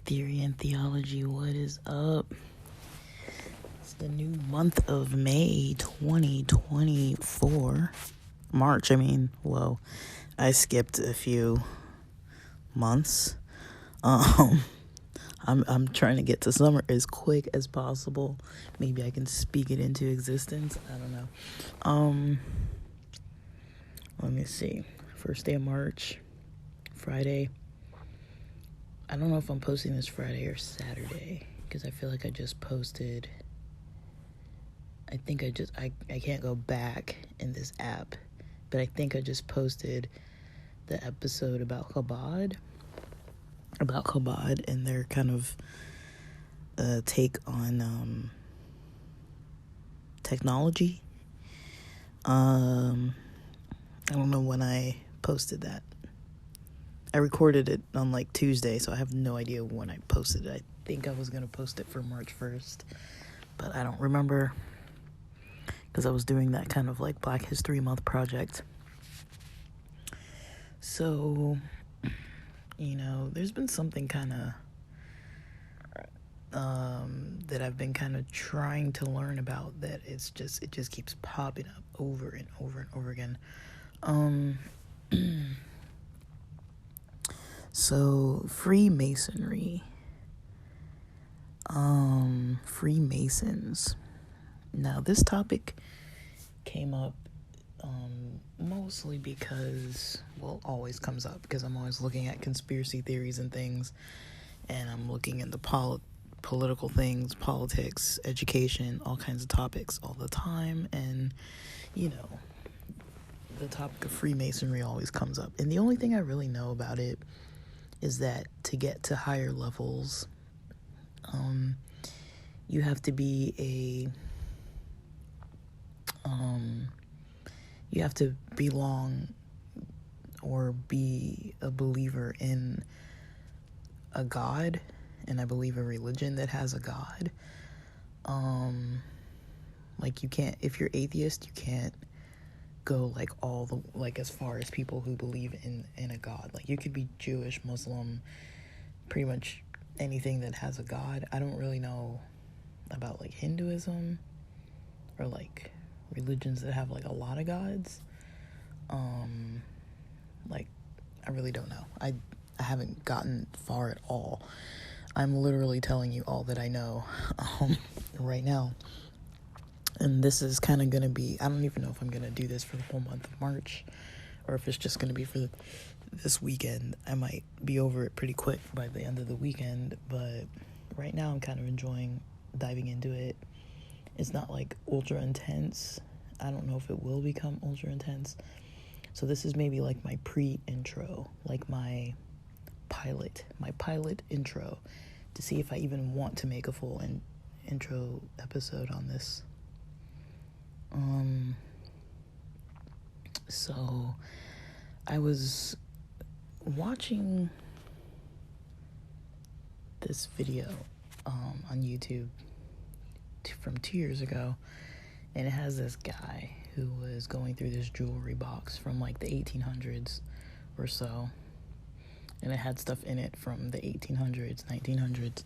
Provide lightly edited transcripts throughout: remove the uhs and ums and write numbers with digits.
Theory and theology, what is up? It's the new month of May 2024. March, I skipped a few months. I'm trying to get to summer as quick as possible. Maybe I can speak it into existence. I don't know. Let me see. First day of March, Friday. I don't know if I'm posting this Friday or Saturday, because I feel like I just posted. I think I can't go back in this app, but I think I just posted the episode about Chabad and their kind of take on technology. I don't know when I posted that. I recorded it on like Tuesday, so I have no idea when I posted it. I think I was going to post it for March 1st, but I don't remember, because I was doing that kind of like Black History Month project. So, there's been something kind of that I've been kind of trying to learn about, that it just keeps popping up over and over and over again. So Freemasonry, Freemasons. Now this topic came up mostly because, always comes up because I'm always looking at conspiracy theories and things, and I'm looking into political things, politics, education, all kinds of topics all the time, and the topic of Freemasonry always comes up. And the only thing I really know about it is that to get to higher levels, you have to be you have to belong or be a believer in a God, and I believe a religion that has a God. Like you can't, if you're atheist, you can't go as far as people who believe in a God. Like you could be Jewish, Muslim, pretty much anything that has a God. I don't really know about like Hinduism or like religions that have like a lot of gods. I really don't know. I haven't gotten far at all. I'm literally telling you all that I know right now. And this is kind of going to be, I don't even know if I'm going to do this for the whole month of March, or if it's just going to be for this weekend. I might be over it pretty quick by the end of the weekend, but right now I'm kind of enjoying diving into it. It's not like ultra intense. I don't know if it will become ultra intense. So this is maybe like my pre-intro, like my pilot intro, to see if I even want to make a full intro episode on this. So I was watching this video on YouTube from 2 years ago, and it has this guy who was going through this jewelry box from like the 1800s or so, and it had stuff in it from the 1800s, 1900s,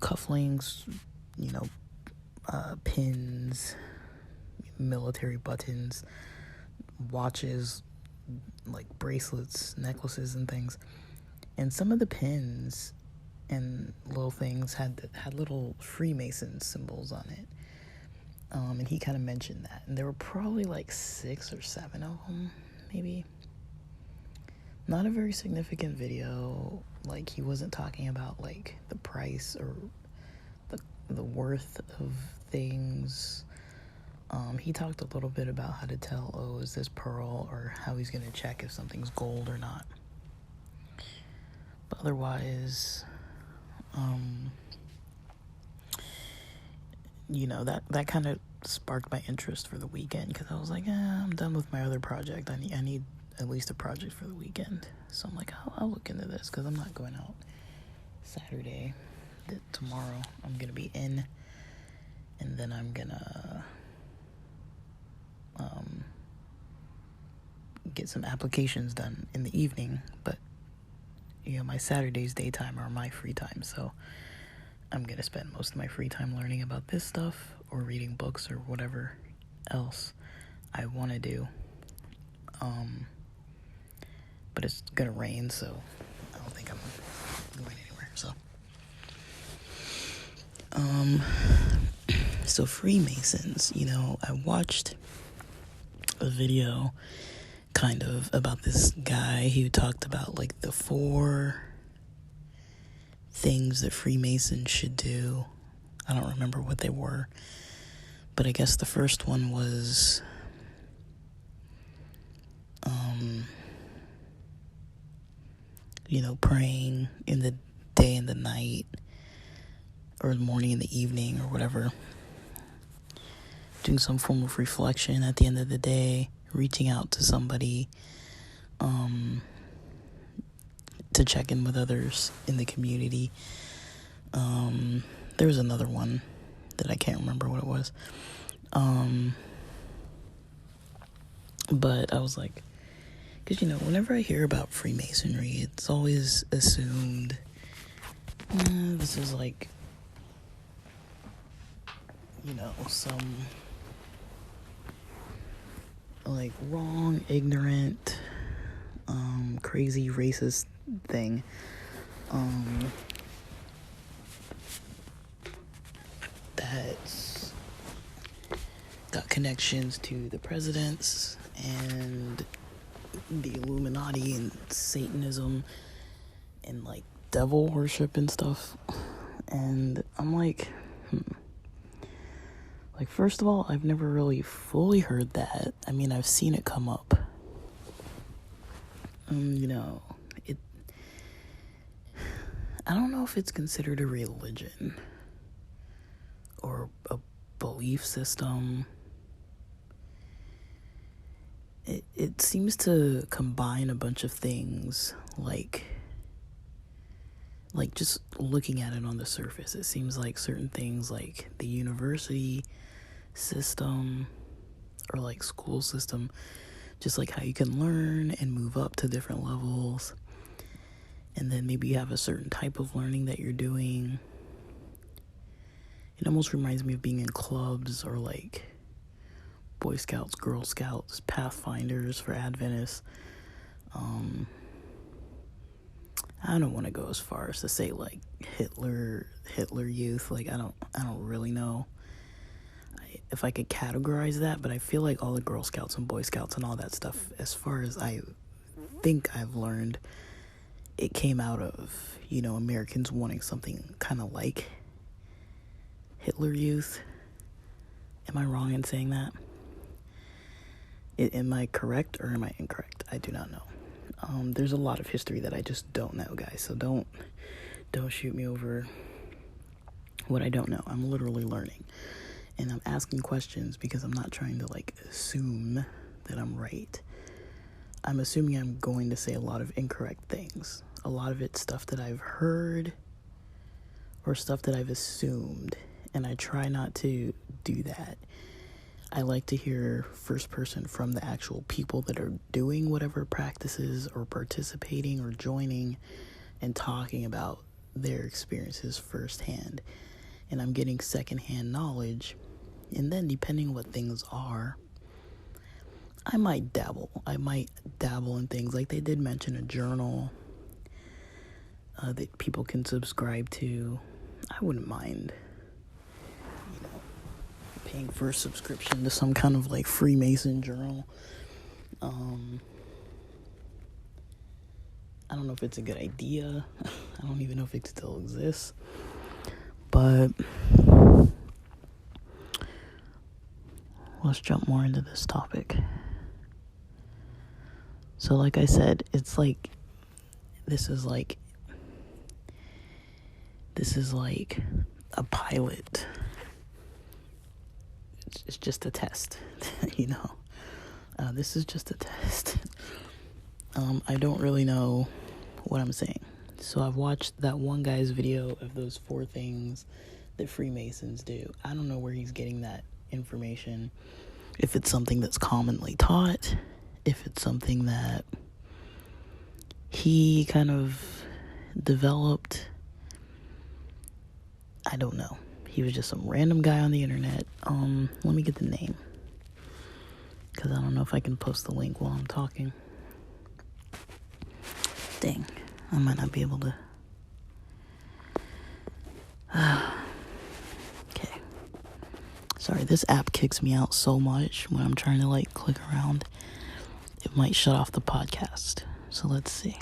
cufflinks, pins, military buttons, watches, like bracelets, necklaces, and things. And some of the pins and little things had little Freemason symbols on it. And he kind of mentioned that, and there were probably like 6 or 7 of them, maybe. Not a very significant video. Like, he wasn't talking about like the price or the worth of things. He talked a little bit about how to tell, is this pearl, or how he's going to check if something's gold or not. But otherwise, that kind of sparked my interest for the weekend, because I was like, I'm done with my other project. I need at least a project for the weekend. So I'm like, I'll look into this, because I'm not going out Saturday. Tomorrow I'm going to be in, and then I'm going to get some applications done in the evening, but, my Saturdays daytime are my free time, so I'm going to spend most of my free time learning about this stuff or reading books or whatever else I want to do. But it's going to rain, so I don't think I'm going anywhere, so Freemasons, I watched a video kind of about this guy who talked about like the 4 things that Freemasons should do. I don't remember what they were, but I guess the first one was praying in the day and the night, or the morning and the evening, or whatever. Doing some form of reflection at the end of the day, reaching out to somebody to check in with others in the community. There was another one that I can't remember what it was. But I was like, because, whenever I hear about Freemasonry, it's always assumed this is like, some like wrong, ignorant, crazy racist thing. That's got connections to the presidents and the Illuminati and Satanism and like devil worship and stuff. And I'm like, Like, first of all, I've never really fully heard that. I mean, I've seen it come up. I don't know if it's considered a religion or a belief system. It seems to combine a bunch of things, like just looking at it on the surface, it seems like certain things like the university system or like school system, just like how you can learn and move up to different levels, and then maybe you have a certain type of learning that you're doing. It almost reminds me of being in clubs or like Boy Scouts, Girl Scouts, Pathfinders for Adventists. I don't want to go as far as to say like Hitler Youth. Like I don't really know if I could categorize that, but I feel like all the Girl Scouts and Boy Scouts and all that stuff, as far as I think I've learned, it came out of, Americans wanting something kind of like Hitler Youth. Am I wrong in saying that? Am I correct or am I incorrect? I do not know. There's a lot of history that I just don't know, guys, so don't shoot me over what I don't know. I'm literally learning, and I'm asking questions because I'm not trying to like assume that I'm right. I'm assuming I'm going to say a lot of incorrect things. A lot of it's stuff that I've heard or stuff that I've assumed, and I try not to do that. I like to hear first person from the actual people that are doing whatever practices or participating or joining and talking about their experiences firsthand. And I'm getting secondhand knowledge. And then depending what things are, I might dabble in things. Like they did mention a journal that people can subscribe to. I wouldn't mind paying for a subscription to some kind of like Freemason journal. I don't know if it's a good idea. I don't even know if it still exists. But let's jump more into this topic. So like I said, it's like this is like a pilot. It's just a test, this is just a test. I don't really know what I'm saying. So I've watched that one guy's video of those 4 things that Freemasons do. I don't know where he's getting that information. If it's something that's commonly taught if it's something that he kind of developed. I don't know. He was just some random guy on the internet. Let me get the name, because I don't know if I can post the link while I'm talking. Dang, I might not be able to. Okay. Sorry, this app kicks me out so much when I'm trying to like click around. It might shut off the podcast. So let's see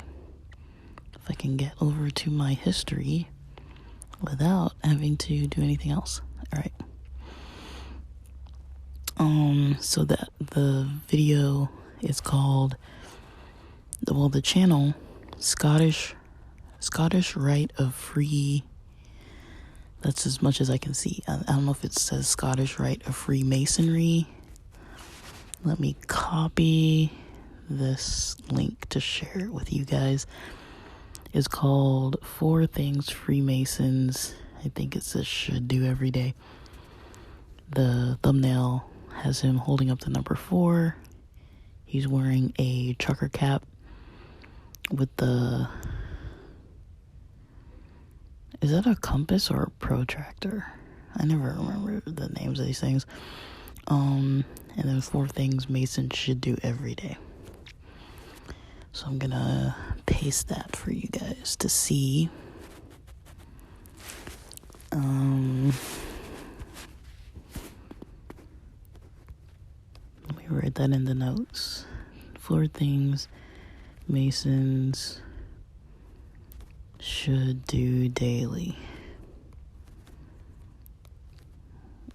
if I can get over to my history without having to do anything else. All right. So that the video is called, well, the channel Scottish Rite of Free. That's as much as I can see. I don't know if it says Scottish Rite of Freemasonry. Let me copy this link to share it with you guys. It's called 4 Things Freemasons, I think it says, should do every day. The thumbnail has him holding up the number 4. He's wearing a trucker cap with the... Is that a compass or a protractor? I never remember the names of these things. And then 4 things Masons should do every day. So I'm gonna paste that for you guys to see. Let me write that in the notes. 4 things Masons should do daily.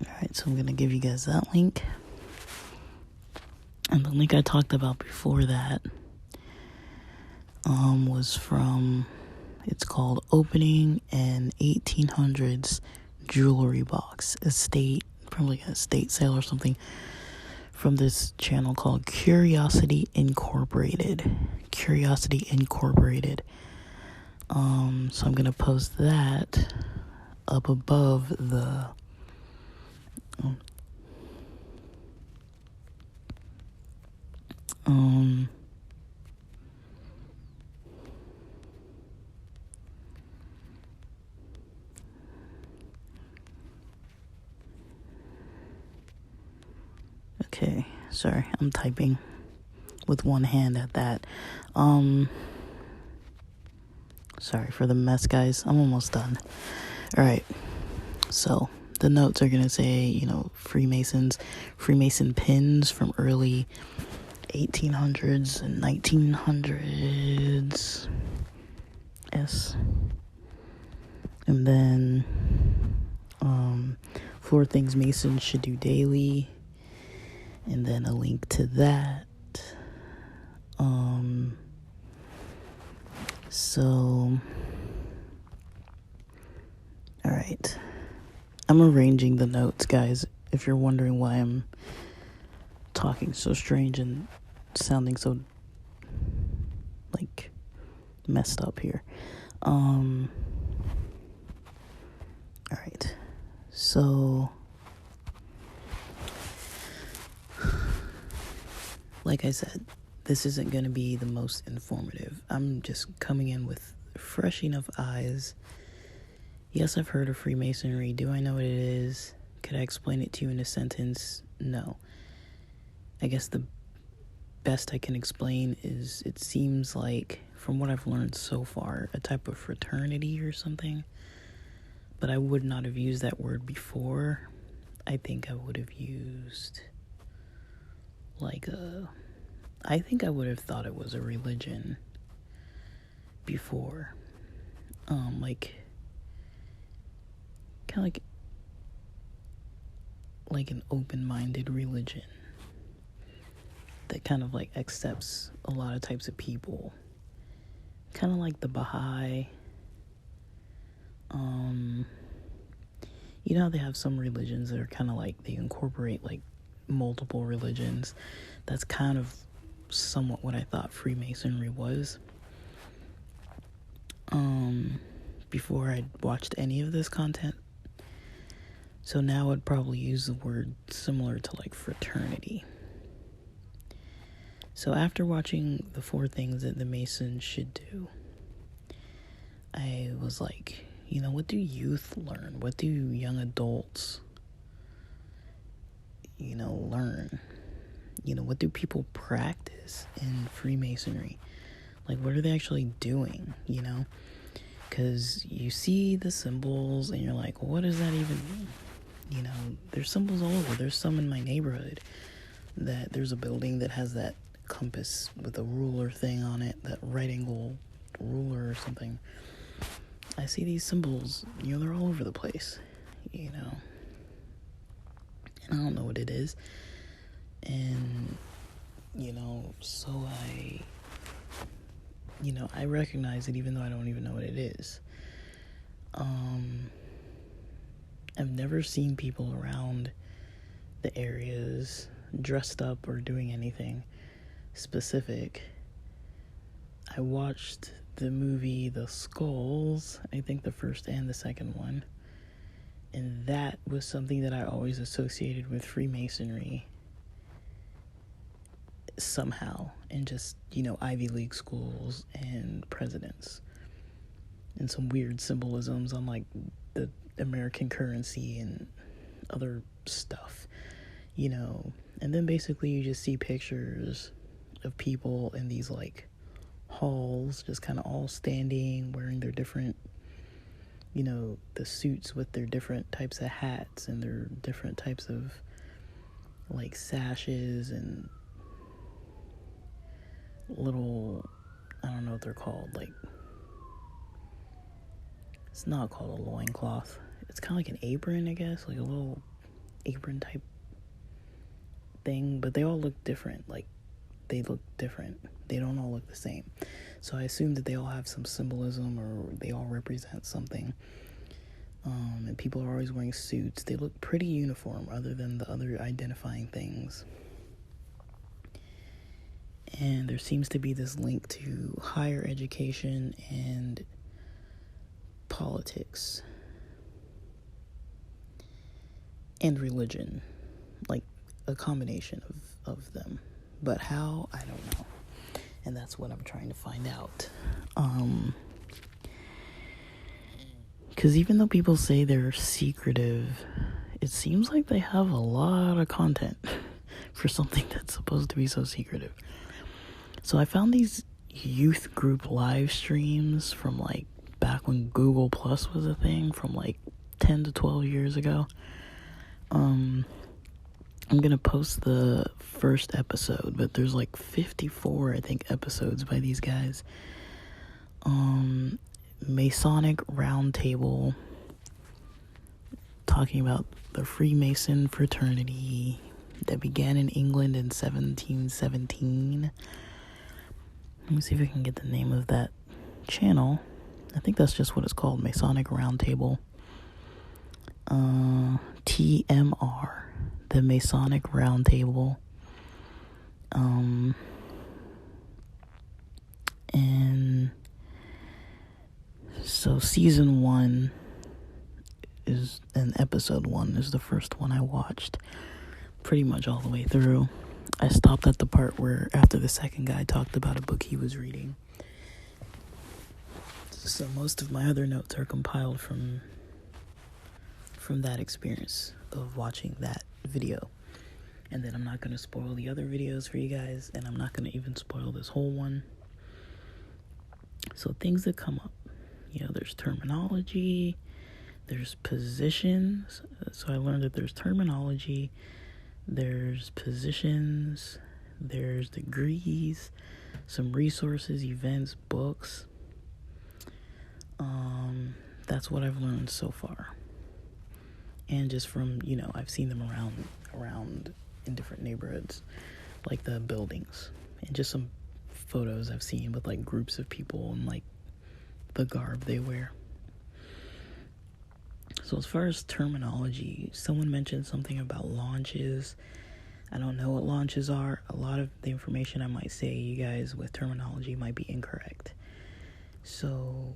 Alright, so I'm gonna give you guys that link. And the link I talked about before that was from, it's called Opening an 1800s Jewelry Box. Probably an estate sale or something, from this channel called Curiosity Incorporated. So I'm gonna post that up above the okay, sorry, I'm typing with one hand at that. Sorry for the mess, guys. I'm almost done. Alright, so the notes are gonna say, Freemason pins from early 1800s and 1900s. Yes. And then 4 things Masons should do daily. And then a link to that. So, alright. I'm arranging the notes, guys, if you're wondering why I'm talking so strange and sounding so, like, messed up here. Alright. So, like I said, this isn't going to be the most informative. I'm just coming in with fresh enough eyes. Yes, I've heard of Freemasonry. Do I know what it is? Could I explain it to you in a sentence? No. I guess the best I can explain is it seems like, from what I've learned so far, a type of fraternity or something. But I would not have used that word before. I think I would have used I think I would have thought it was a religion before. Kind of like an open-minded religion that kind of like accepts a lot of types of people. Kind of like the Baha'i. You know how they have some religions that are kind of like, they incorporate like multiple religions. That's kind of somewhat what I thought Freemasonry was. Before I'd watched any of this content. So now I'd probably use the word similar to like fraternity. So after watching the 4 things that the Masons should do, I was like, what do youth learn? What do young adults, learn? What do people practice in Freemasonry? Like, what are they actually doing, Because you see the symbols and you're like, what does that even mean? There's symbols all over. There's some in my neighborhood that there's a building that has that compass with a ruler thing on it, that right angle ruler or something. I see these symbols, they're all over the place, and I don't know what it is. And, so I recognize it even though I don't even know what it is. I've never seen people around the areas dressed up or doing anything specific. I watched the movie The Skulls, I think the first and the second one, and that was something that I always associated with Freemasonry somehow, and just, Ivy League schools and presidents, and some weird symbolisms on like the American currency and other stuff, and then basically you just see pictures of people in these like halls, just kind of all standing, wearing their different, the suits with their different types of hats and their different types of like sashes and little, I don't know what they're called, like, it's not called a loincloth, it's kind of like an apron, I guess, like a little apron type thing, but they all look different, like, they look different, they don't all look the same, so I assume that they all have some symbolism, or they all represent something, and people are always wearing suits. They look pretty uniform, other than the other identifying things. And there seems to be this link to higher education and politics and religion, like a combination of them. But how, I don't know. And that's what I'm trying to find out. Because even though people say they're secretive, it seems like they have a lot of content for something that's supposed to be so secretive. So I found these youth group live streams from like back when Google Plus was a thing, from like 10 to 12 years ago. I'm gonna post the first episode, but there's like 54, I think, episodes by these guys. Masonic Roundtable, talking about the Freemason fraternity that began in England in 1717. Let me see if I can get the name of that channel. I think that's just what it's called, Masonic Roundtable. TMR, the Masonic Roundtable. And so season 1 is, and episode 1 is the first one I watched pretty much all the way through. I stopped at the part where after the second guy talked about a book he was reading. So most of my other notes are compiled from that experience of watching that video. And then I'm not going to spoil the other videos for you guys, and I'm not going to even spoil this whole one. So things that come up, there's terminology, there's positions. So I learned that there's terminology, there's positions, there's degrees, some resources, events, books. That's what I've learned so far. And just from, I've seen them around in different neighborhoods, like the buildings, and just some photos I've seen with like groups of people and like the garb they wear. So as far as terminology, someone mentioned something about launches. I don't know what launches are. A lot of the information I might say, you guys, with terminology might be incorrect. So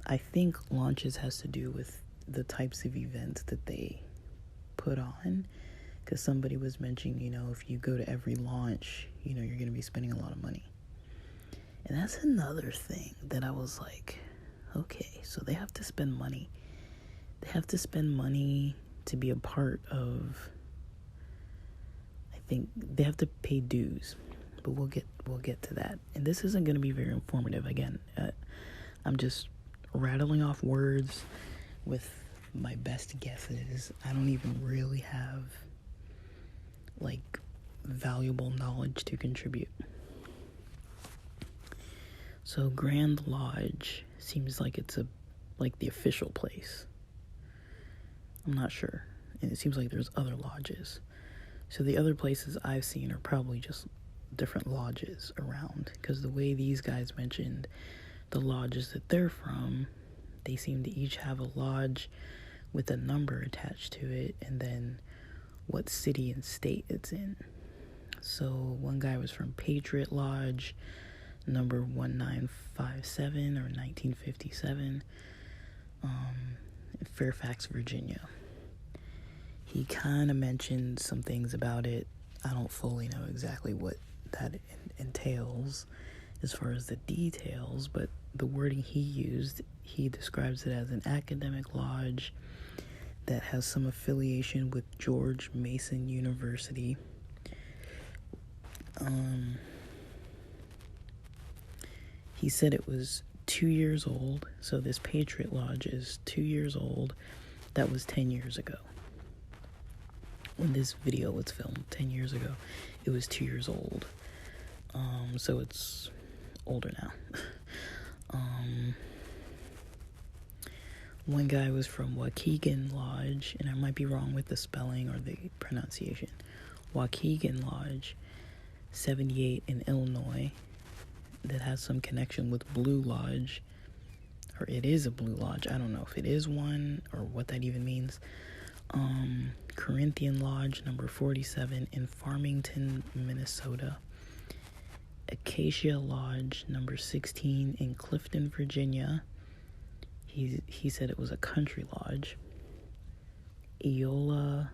I think launches has to do with the types of events that they put on, Because somebody was mentioning, if you go to every launch, you're going to be spending a lot of money. And that's another thing that I was like, okay, so they have to spend money. They have to spend money to be a part of, I think they have to pay dues. But we'll get to that. And this isn't going to be very informative. Again, I'm just rattling off words with my best guesses. I don't even really have valuable knowledge to contribute. So Grand Lodge seems like it's the official place. I'm not sure. And it seems like there's other lodges. So the other places I've seen are probably just different lodges around, because the way these guys mentioned the lodges that they're from, they seem to each have a lodge with a number attached to it, and then what city and state it's in. So one guy was from Patriot Lodge, number 1957 or 1957, in Fairfax, Virginia. He kind of mentioned some things about it. I don't fully know exactly what that entails as far as the details, but the wording he used, he describes it as an academic lodge that has some affiliation with George Mason University. He said it was 2 years old, so this Patriot Lodge is 2 years old. That was 10 years ago. When this video was filmed 10 years ago, it was 2 years old. So it's older now. One guy was from Wakigan Lodge, and I might be wrong with the spelling or the pronunciation. Wakigan Lodge, 78 in Illinois, that has some connection with Blue Lodge, or it is a Blue Lodge. I don't know if it is one or what that even means. Corinthian Lodge, number 47 in Farmington, Minnesota. Acacia Lodge, number 16 in Clifton, Virginia. He said it was a country lodge. Eyola,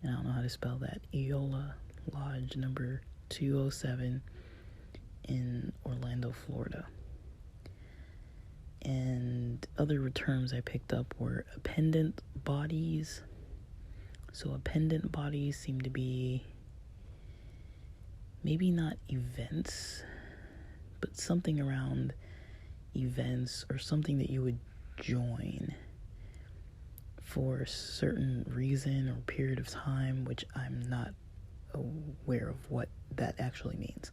and I don't know how to spell that. Eyola Lodge, number 207 in Orlando, Florida. And other terms I picked up were appendant bodies. So appendant bodies seem to be maybe not events, but something around events or something that you would join for a certain reason or period of time, which I'm not aware of what that actually means.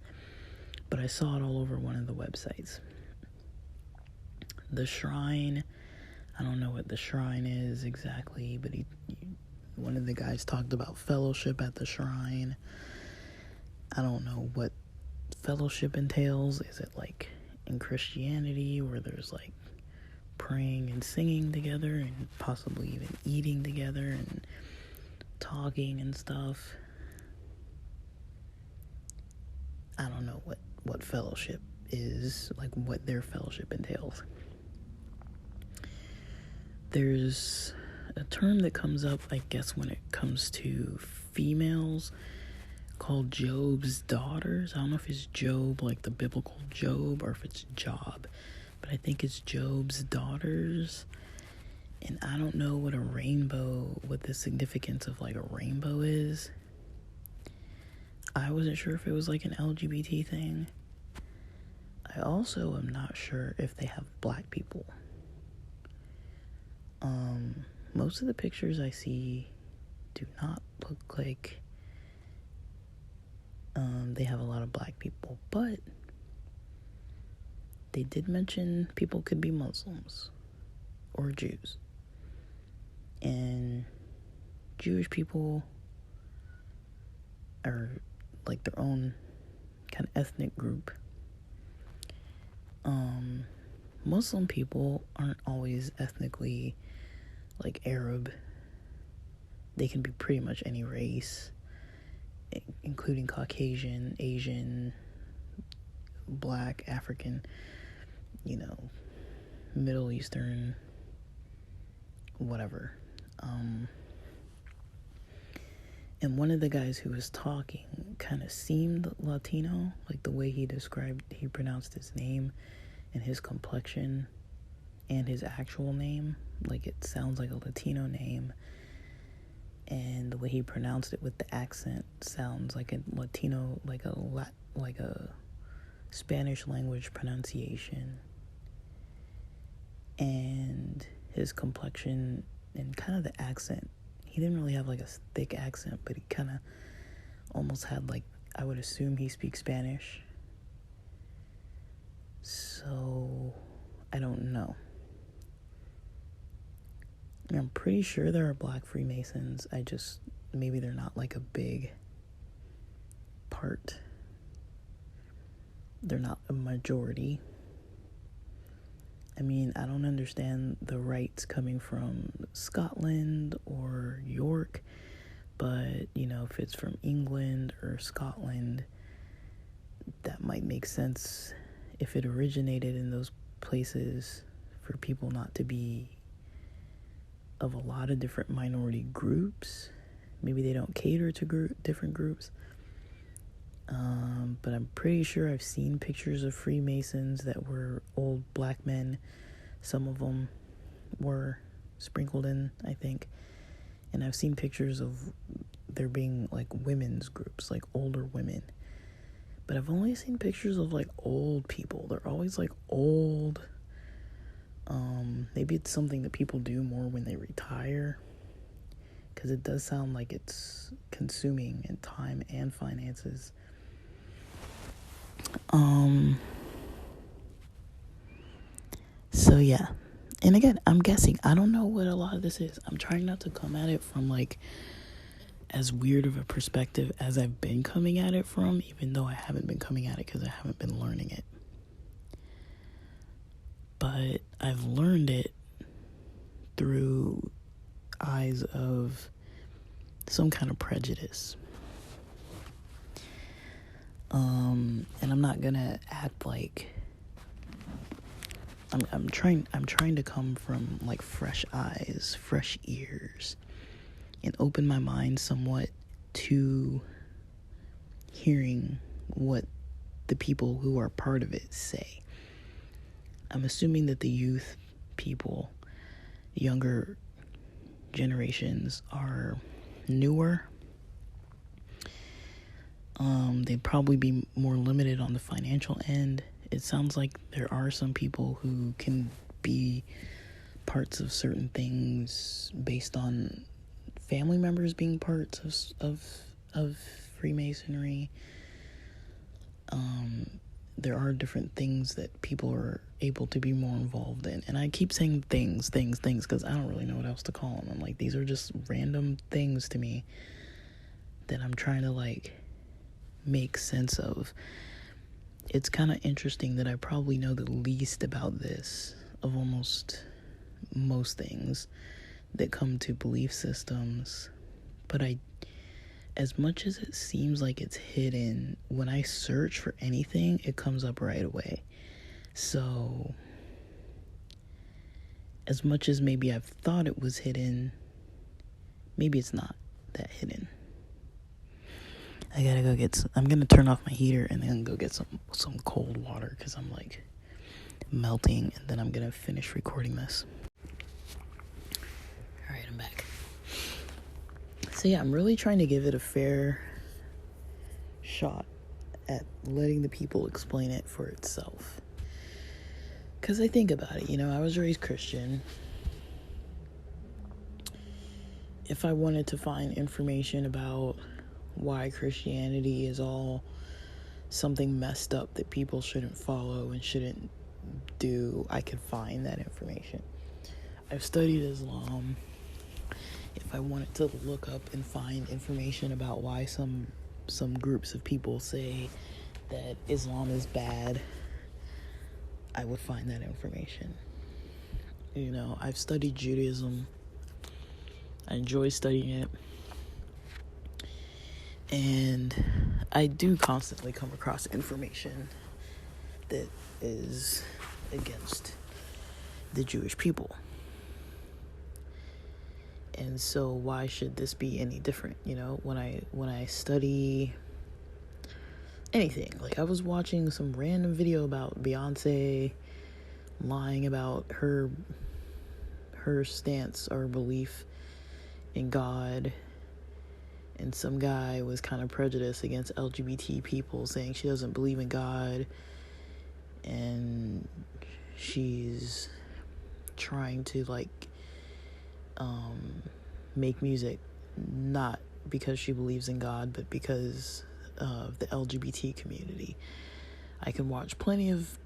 But I saw it all over one of the websites. The shrine, I don't know what the shrine is exactly, but one of the guys talked about fellowship at the shrine. I don't know what fellowship entails. Is it like in Christianity where there's like praying and singing together and possibly even eating together and talking and stuff? I don't know what fellowship is, like what their fellowship entails. There's a term that comes up, I guess, when it comes to females called Job's daughters. I don't know if it's Job, like the biblical Job, or if it's Job, but I think it's Job's daughters. And I don't know what the significance of like a rainbow is. I wasn't sure if it was like an LGBT thing. I also am not sure if they have black people. Most of the pictures I see do not look like they have a lot of black people, but they did mention people could be Muslims or Jews. And Jewish people are like their own kind of ethnic group. Muslim people aren't always ethnically like Arab. They can be pretty much any race, including Caucasian, Asian, Black, African, Middle And one of the guys who was talking kind of seemed Latino, like the way he pronounced his name and his complexion and his actual name. Like, it sounds like a Latino name. And the way he pronounced it with the accent sounds like a Latino, like a Spanish language pronunciation. And his complexion and kind of the accent, he didn't really have like a thick accent, but he kind of almost had, like, I would assume he speaks Spanish. So I don't know. I'm pretty sure there are Black Freemasons. Maybe they're not like a big part. They're not a majority. I mean, I don't understand the rites coming from Scotland or York, but, if it's from England or Scotland, that might make sense if it originated in those places for people not to be of a lot of different minority groups. Maybe they don't cater to different groups. But I'm pretty sure I've seen pictures of Freemasons that were old Black men. Some of them were sprinkled in, I think. And I've seen pictures of there being like women's groups, like older women. But I've only seen pictures of like old people. They're always like old. Maybe it's something that people do more when they retire, because it does sound like it's consuming in time and finances. So yeah, and again, I'm guessing, I don't know what a lot of this is. I'm trying not to come at it from like as weird of a perspective as I've been coming at it from, even though I haven't been coming at it because I haven't been learning it. But I've learned it through eyes of some kind of prejudice. And I'm not gonna act like I'm trying to come from like fresh eyes, fresh ears, and open my mind somewhat to hearing what the people who are part of it say. I'm assuming that the youth people, younger generations, are newer. They'd probably be more limited on the financial end. It sounds like there are some people who can be parts of certain things based on family members being parts of Freemasonry. There are different things that people are able to be more involved in. And I keep saying things, because I don't really know what else to call them. I'm like, these are just random things to me that I'm trying to like make sense of. It's kind of interesting that I probably know the least about this of almost most things that come to belief systems. But as much as it seems like it's hidden, when I search for anything, it comes up right away. So, as much as maybe I've thought it was hidden, maybe it's not that hidden. I gotta go I'm gonna turn off my heater and then go get some cold water, because I'm like melting, and then I'm gonna finish recording this. Alright, I'm back. So yeah, I'm really trying to give it a fair shot at letting the people explain it for itself. Because I think about it, I was raised Christian. If I wanted to find information about why Christianity is all something messed up that people shouldn't follow and shouldn't do, I could find that information. I've studied Islam. If I wanted to look up and find information about why some groups of people say that Islam is bad, I would find that information. I've studied Judaism. I enjoy studying it. And I do constantly come across information that is against the Jewish people. And so why should this be any different? You know, when I study anything, like I was watching some random video about Beyonce lying about her stance or belief in God, and some guy was kind of prejudiced against LGBT people, saying she doesn't believe in God, and she's trying to like make music not because she believes in God, but because of the LGBT community. I can watch plenty of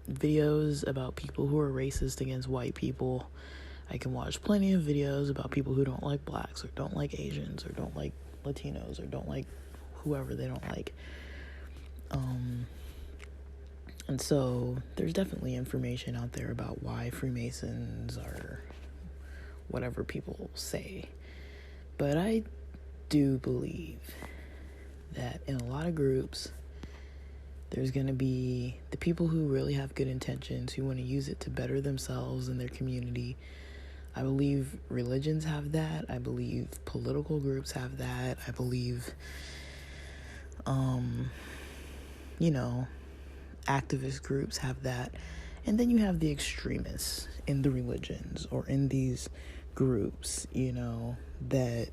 videos about people who are racist against white people. I can watch plenty of videos about people who don't like blacks or don't like Asians or don't like Latinos or don't like whoever they don't like. And so there's definitely information out there about why Freemasons are whatever people say. But I do believe that in a lot of groups, there's going to be the people who really have good intentions, who want to use it to better themselves and their community. I believe religions have that. I believe political groups have that. I believe, activist groups have that. And then you have the extremists in the religions or in these groups, that,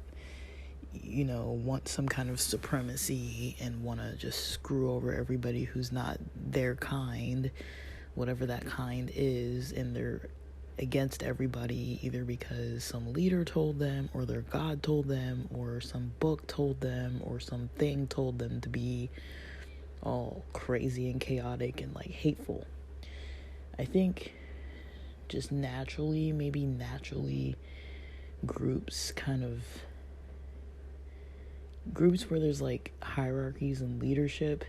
want some kind of supremacy and want to just screw over everybody who's not their kind, whatever that kind is, and they're against everybody either because some leader told them or their God told them or some book told them or something told them to be all crazy and chaotic and like hateful. I think just naturally groups where there's like hierarchies and leadership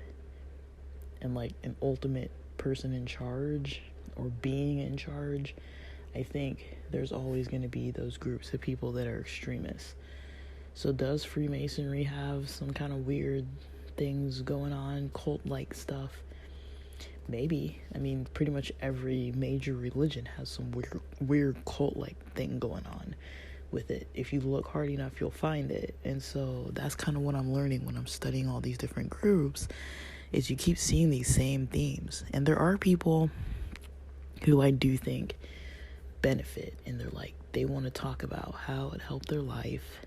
and like an ultimate person in charge or being in charge, I think there's always going to be those groups of people that are extremists. So does Freemasonry have some kind of weird things going on, cult-like stuff? Maybe. I mean, pretty much every major religion has some weird cult-like thing going on with it. If you look hard enough, you'll find it. And so that's kind of what I'm learning when I'm studying all these different groups, is you keep seeing these same themes. And there are people who I do think benefit, and they're like, they want to talk about how it helped their life.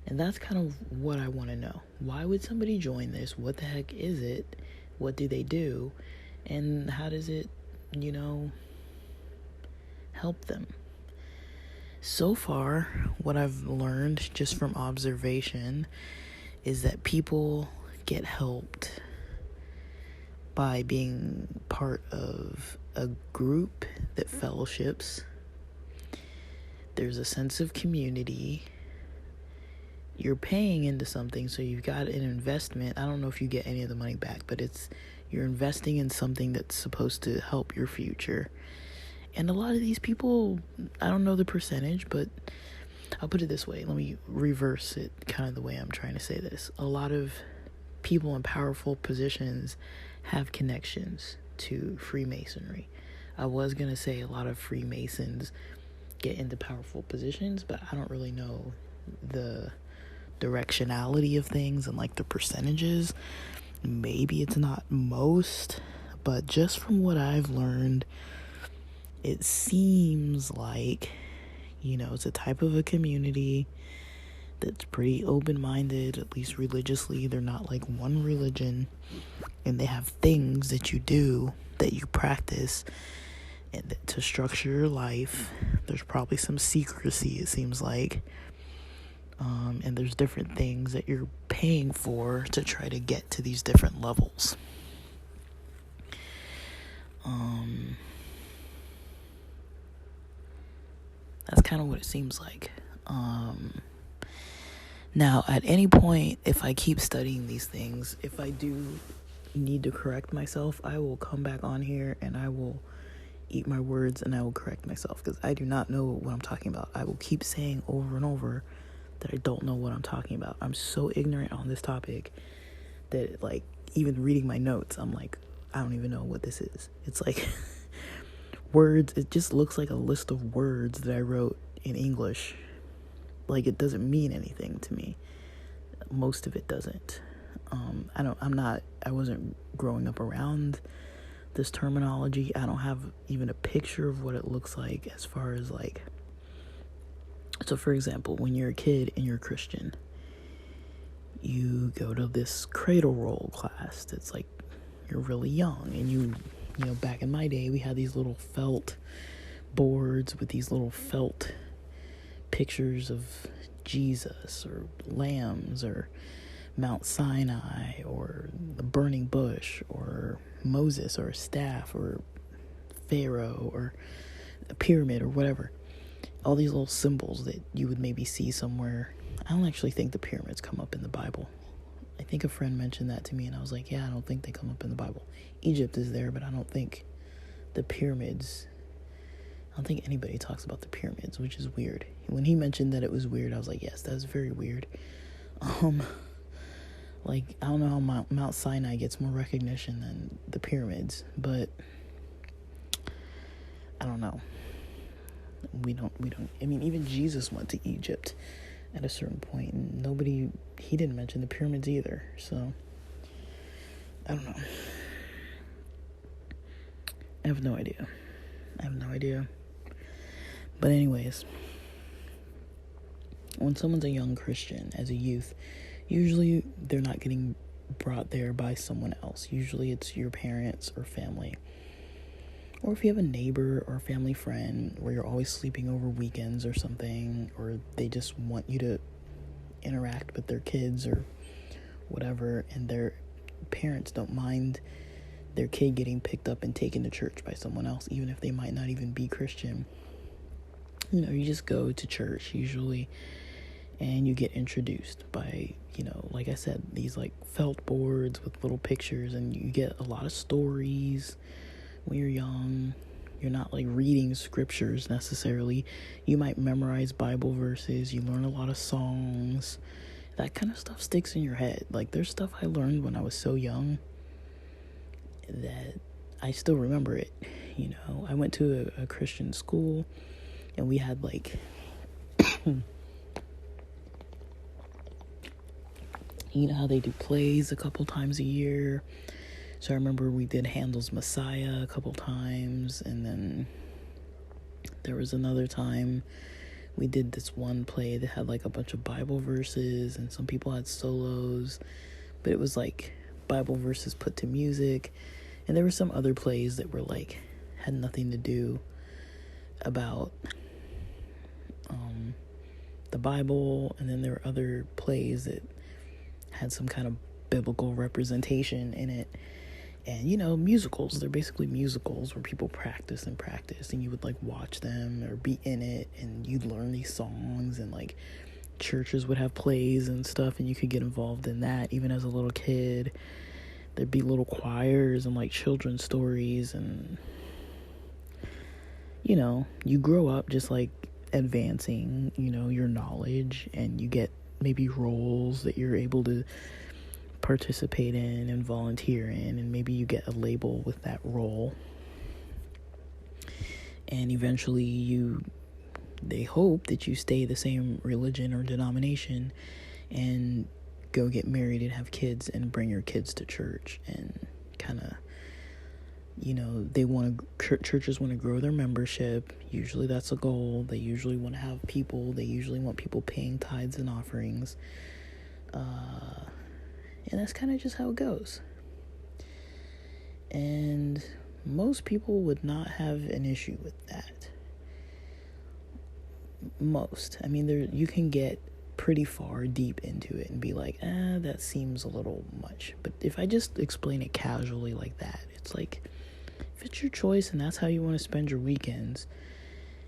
And that's kind of what I want to know. Why would somebody join this? What the heck is it? What do they do? And how does it, help them? So far, what I've learned just from observation is that people get helped by being part of a group that fellowships. There's a sense of community. You're paying into something, so you've got an investment. I don't know if you get any of the money back, but you're investing in something that's supposed to help your future. And a lot of these people, I don't know the percentage, but I'll put it this way. Let me reverse it kind of the way I'm trying to say this. A lot of people in powerful positions have connections to Freemasonry. I was going to say a lot of Freemasons get into powerful positions, but I don't really know the directionality of things and like the percentages. Maybe it's not most, but just from what I've learned, it seems like, it's a type of a community that's pretty open-minded, at least religiously. They're not like one religion, and they have things that you do, that you practice, and to structure your life. There's probably some secrecy, it seems like. And there's different things that you're paying for to try to get to these different levels. That's kind of what it seems like. Now, at any point, if I keep studying these things, if I do need to correct myself, I will come back on here and I will eat my words and I will correct myself, because I do not know what I'm talking about. I will keep saying over and over that I don't know what I'm talking about. I'm so ignorant on this topic that, like, even reading my notes, I'm like, I don't even know what this is. It's like words, it just looks like a list of words that I wrote in English like, it doesn't mean anything to me. Most of it doesn't. I wasn't growing up around this terminology. I don't have even a picture of what it looks like as far as like, so for example, when you're a kid and you're Christian, you go to this cradle roll class that's like, you're really young, and you know, back in my day, we had these little felt boards with these little felt pictures of Jesus or lambs or Mount Sinai or the burning bush or Moses or a staff or Pharaoh or a pyramid or whatever. All these little symbols that you would maybe see somewhere. I don't actually think the pyramids come up in the Bible. I think a friend mentioned that to me, and I was like, yeah, I don't think they come up in the Bible. Egypt is there, but I don't think the pyramids, I don't think anybody talks about the pyramids, which is weird. When he mentioned that it was weird, I was like, yes, that's very weird. Like, I don't know how Mount Sinai gets more recognition than the pyramids, but I don't know. We don't, I mean, even Jesus went to Egypt at a certain point, and he didn't mention the pyramids either, so I don't know. I have no idea. But anyways, when someone's a young Christian as a youth, usually they're not getting brought there by someone else. Usually it's your parents or family. Or if you have a neighbor or a family friend where you're always sleeping over weekends or something, or they just want you to interact with their kids or whatever, and their parents don't mind their kid getting picked up and taken to church by someone else, even if they might not even be Christian. You know, you just go to church usually, and you get introduced by, you know, like I said, these like felt boards with little pictures, and you get a lot of stories. When you're young, you're not like reading scriptures necessarily. You might memorize Bible verses. You learn a lot of songs. That kind of stuff sticks in your head. Like, there's stuff I learned when I was so young that I still remember it. You know, I went to a Christian school, and we had like you know how they do plays a couple times a year. So I remember we did Handel's Messiah a couple times, and then there was another time we did this one play that had like a bunch of Bible verses, and some people had solos, but it was like Bible verses put to music. And there were some other plays that were like, had nothing to do about the Bible, and then there were other plays that had some kind of biblical representation in it. And, you know, musicals, they're basically musicals where people practice, and you would like watch them or be in it, and you'd learn these songs, and like churches would have plays and stuff, and you could get involved in that even as a little kid. There'd be little choirs and like children's stories, and, you know, you grow up just like advancing, you know, your knowledge, and you get maybe roles that you're able to participate in and volunteer in, and maybe you get a label with that role, and eventually they hope that you stay the same religion or denomination and go get married and have kids and bring your kids to church, and kind of, you know, churches want to grow their membership. Usually that's a goal. They usually want to have people. They usually want people paying tithes and offerings. And that's kind of just how it goes. And most people would not have an issue with that. Most. I mean, you can get pretty far deep into it and be like, that seems a little much. But if I just explain it casually like that, it's like, if it's your choice and that's how you want to spend your weekends,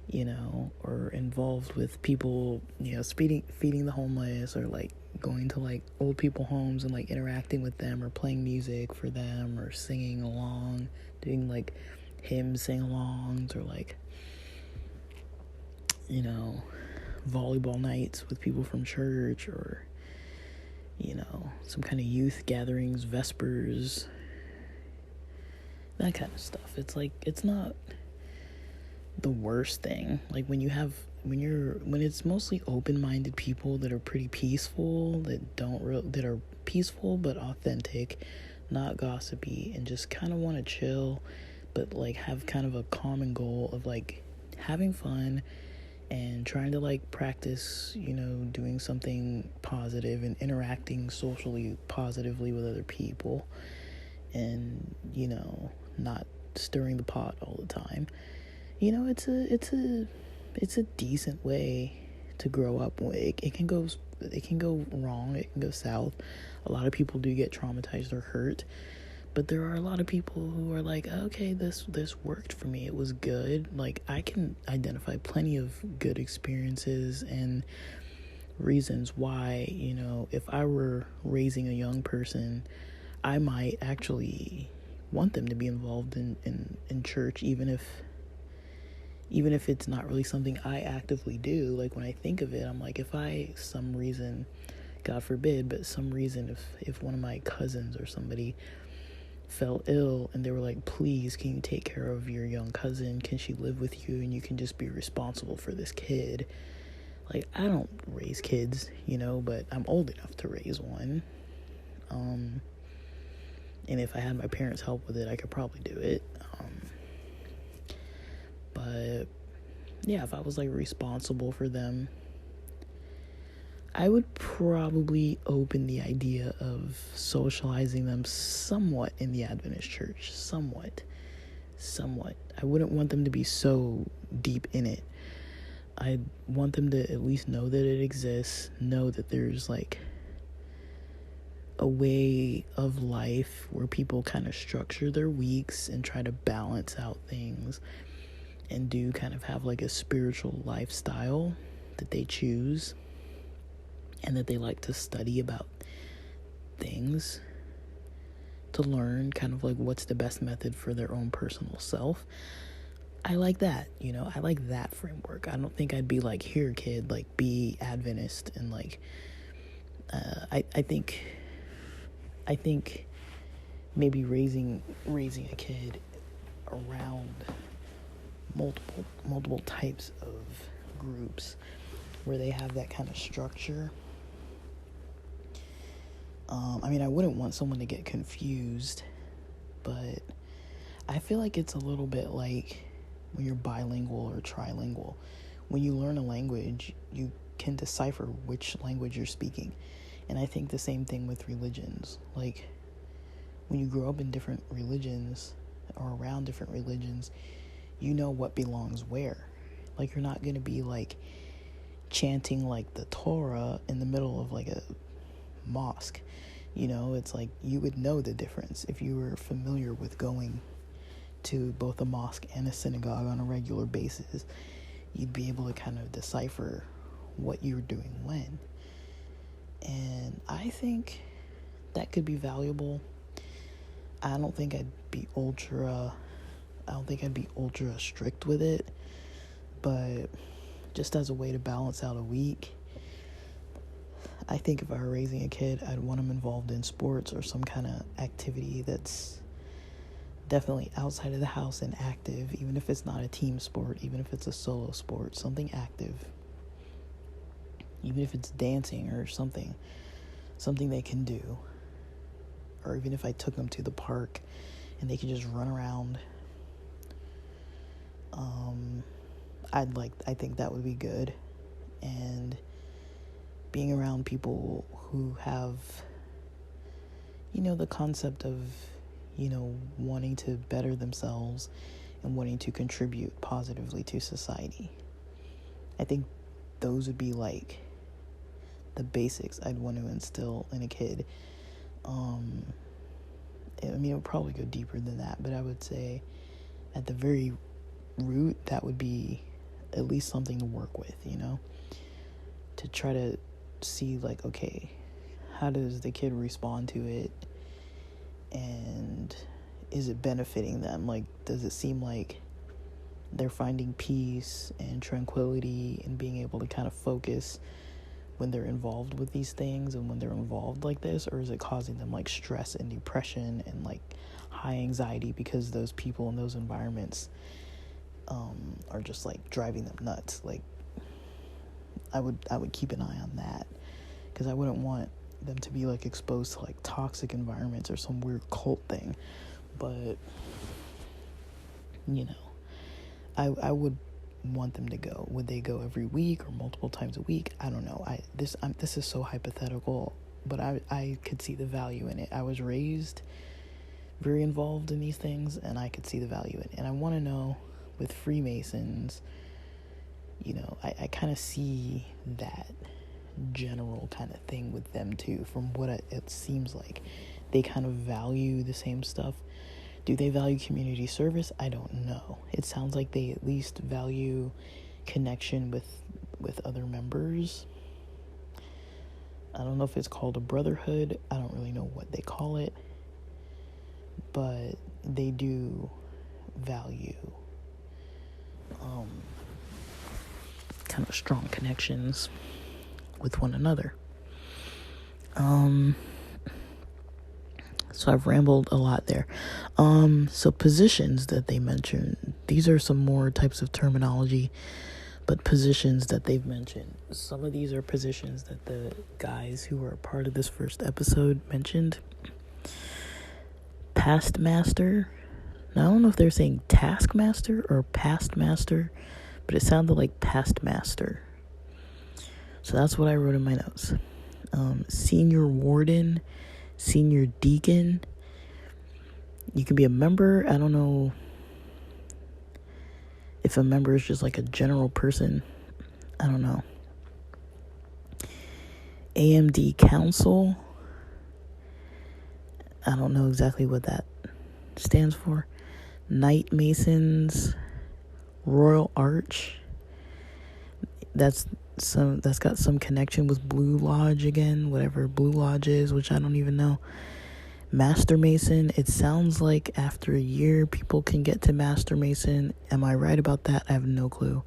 you know, or involved with people, you know, feeding the homeless, or like going to like old people homes and like interacting with them, or playing music for them, or singing along, doing like hymn sing-alongs, or like, you know, volleyball nights with people from church, or, you know, some kind of youth gatherings, vespers, that kind of stuff. It's like, it's not the worst thing. Like, when you have when it's mostly open-minded people that are pretty peaceful, that are peaceful but authentic, not gossipy, and just kind of want to chill, but like have kind of a common goal of like having fun and trying to like practice, doing something positive and interacting socially positively with other people, and not stirring the pot all the time. It's a decent way to grow up. It can go wrong. It can go south. A lot of people do get traumatized or hurt, but there are a lot of people who are like, okay, this worked for me. It was good. Like, I can identify plenty of good experiences and reasons why, if I were raising a young person, I might actually want them to be involved in church, even if it's not really something I actively do. Like, when I think of it, I'm like, if some reason, God forbid, but some reason, if one of my cousins or somebody fell ill and they were like, please, can you take care of your young cousin? Can she live with you? And you can just be responsible for this kid. Like, I don't raise kids, but I'm old enough to raise one. And if I had my parents' help with it, I could probably do it. But yeah, if I was like responsible for them, I would probably open the idea of socializing them somewhat in the Adventist church. Somewhat. I wouldn't want them to be so deep in it. I want them to at least know that it exists, know that there's like a way of life where people kind of structure their weeks and try to balance out things, and do kind of have like a spiritual lifestyle that they choose, and that they like to study about things to learn kind of like what's the best method for their own personal self. I like that, I like that framework. I don't think I'd be like, here kid, like be Adventist, and like I think maybe raising a kid around multiple types of groups where they have that kind of structure. I wouldn't want someone to get confused, but I feel like it's a little bit like when you're bilingual or trilingual. When you learn a language, you can decipher which language you're speaking. And I think the same thing with religions. Like, when you grow up in different religions or around different religions, you know what belongs where. Like, you're not going to be like chanting like the Torah in the middle of like a mosque. It's like you would know the difference if you were familiar with going to both a mosque and a synagogue on a regular basis. You'd be able to kind of decipher what you're doing when. And I think that could be valuable. I don't think I'd be ultra strict with it, but just as a way to balance out a week, I think if I were raising a kid, I'd want him involved in sports or some kind of activity that's definitely outside of the house and active, even if it's not a team sport, even if it's a solo sport, something active, even if it's dancing or something they can do. Or even if I took them to the park and they could just run around, I think that would be good. And being around people who have, the concept of, wanting to better themselves and wanting to contribute positively to society. I think those would be like the basics I'd want to instill in a kid. It would probably go deeper than that, but I would say at the very root, that would be at least something to work with, to try to see like, okay, how does the kid respond to it, and is it benefiting them? Like, does it seem like they're finding peace and tranquility and being able to kind of focus when they're involved with these things and when they're involved like this, or is it causing them like stress and depression and like high anxiety because those people in those environments are just like driving them nuts? Like, I would keep an eye on that, because I wouldn't want them to be like exposed to like toxic environments or some weird cult thing. But you know, I would want them to go. Would they go every week or multiple times a week? I don't know. This is so hypothetical, but I could see the value in it. I was raised very involved in these things, and I could see the value in it. And I want to know, with Freemasons, you know, I kind of see that general kind of thing with them too, from what it seems like. They kind of value the same stuff. Do they value community service? I don't know. It sounds like they at least value connection with other members. I don't know if it's called a brotherhood. I don't really know what they call it. But they do value kind of strong connections with one another. So I've rambled a lot there. So positions that they mentioned, these are some more types of terminology, but positions that they've mentioned. Some of these are positions that the guys who were a part of this first episode mentioned. Past master. Now, I don't know if they're saying taskmaster or past master, but it sounded like past master. So that's what I wrote in my notes. Senior warden, senior deacon. You can be a member. I don't know if a member is just like a general person. I don't know. AMD council. I don't know exactly what that stands for. Knight Masons, Royal Arch. That's got some connection with Blue Lodge again, whatever Blue Lodge is, which I don't even know. Master Mason. It sounds like after a year people can get to Master Mason. Am I right about that? I have no clue.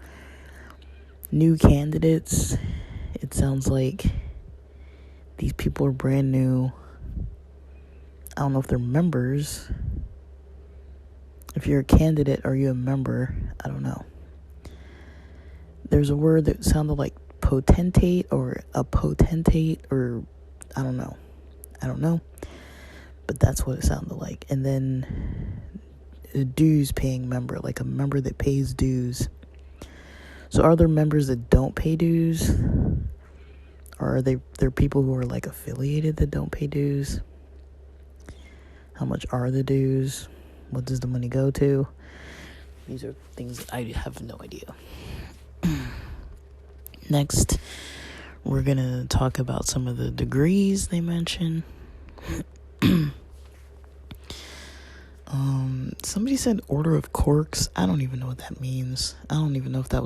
New candidates. It sounds like these people are brand new. I don't know if they're members. If you're a candidate, are you a member? I don't know. There's a word that sounded like potentate or a potentate, or I don't know. But that's what it sounded like. And then a dues paying member, like a member that pays dues. So are there members that don't pay dues? Or are there people who are like affiliated that don't pay dues? How much are the dues? What does the money go to? These are things I have no idea. Next, we're going to talk about some of the degrees they mention. Somebody said Order of Corks. I don't even know what that means. I don't even know if that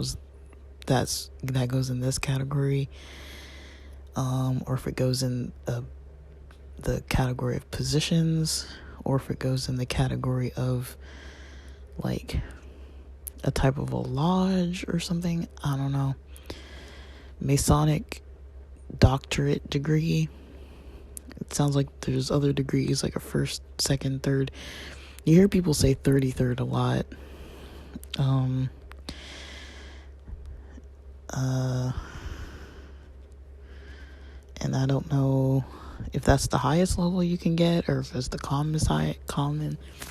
goes in this category, or if it goes in the category of positions, or if it goes in the category of like a type of a lodge or something. I don't know. Masonic doctorate degree. It sounds like there's other degrees, like a first, second, third. You hear people say 33rd a lot. And I don't know if that's the highest level you can get, or if it's the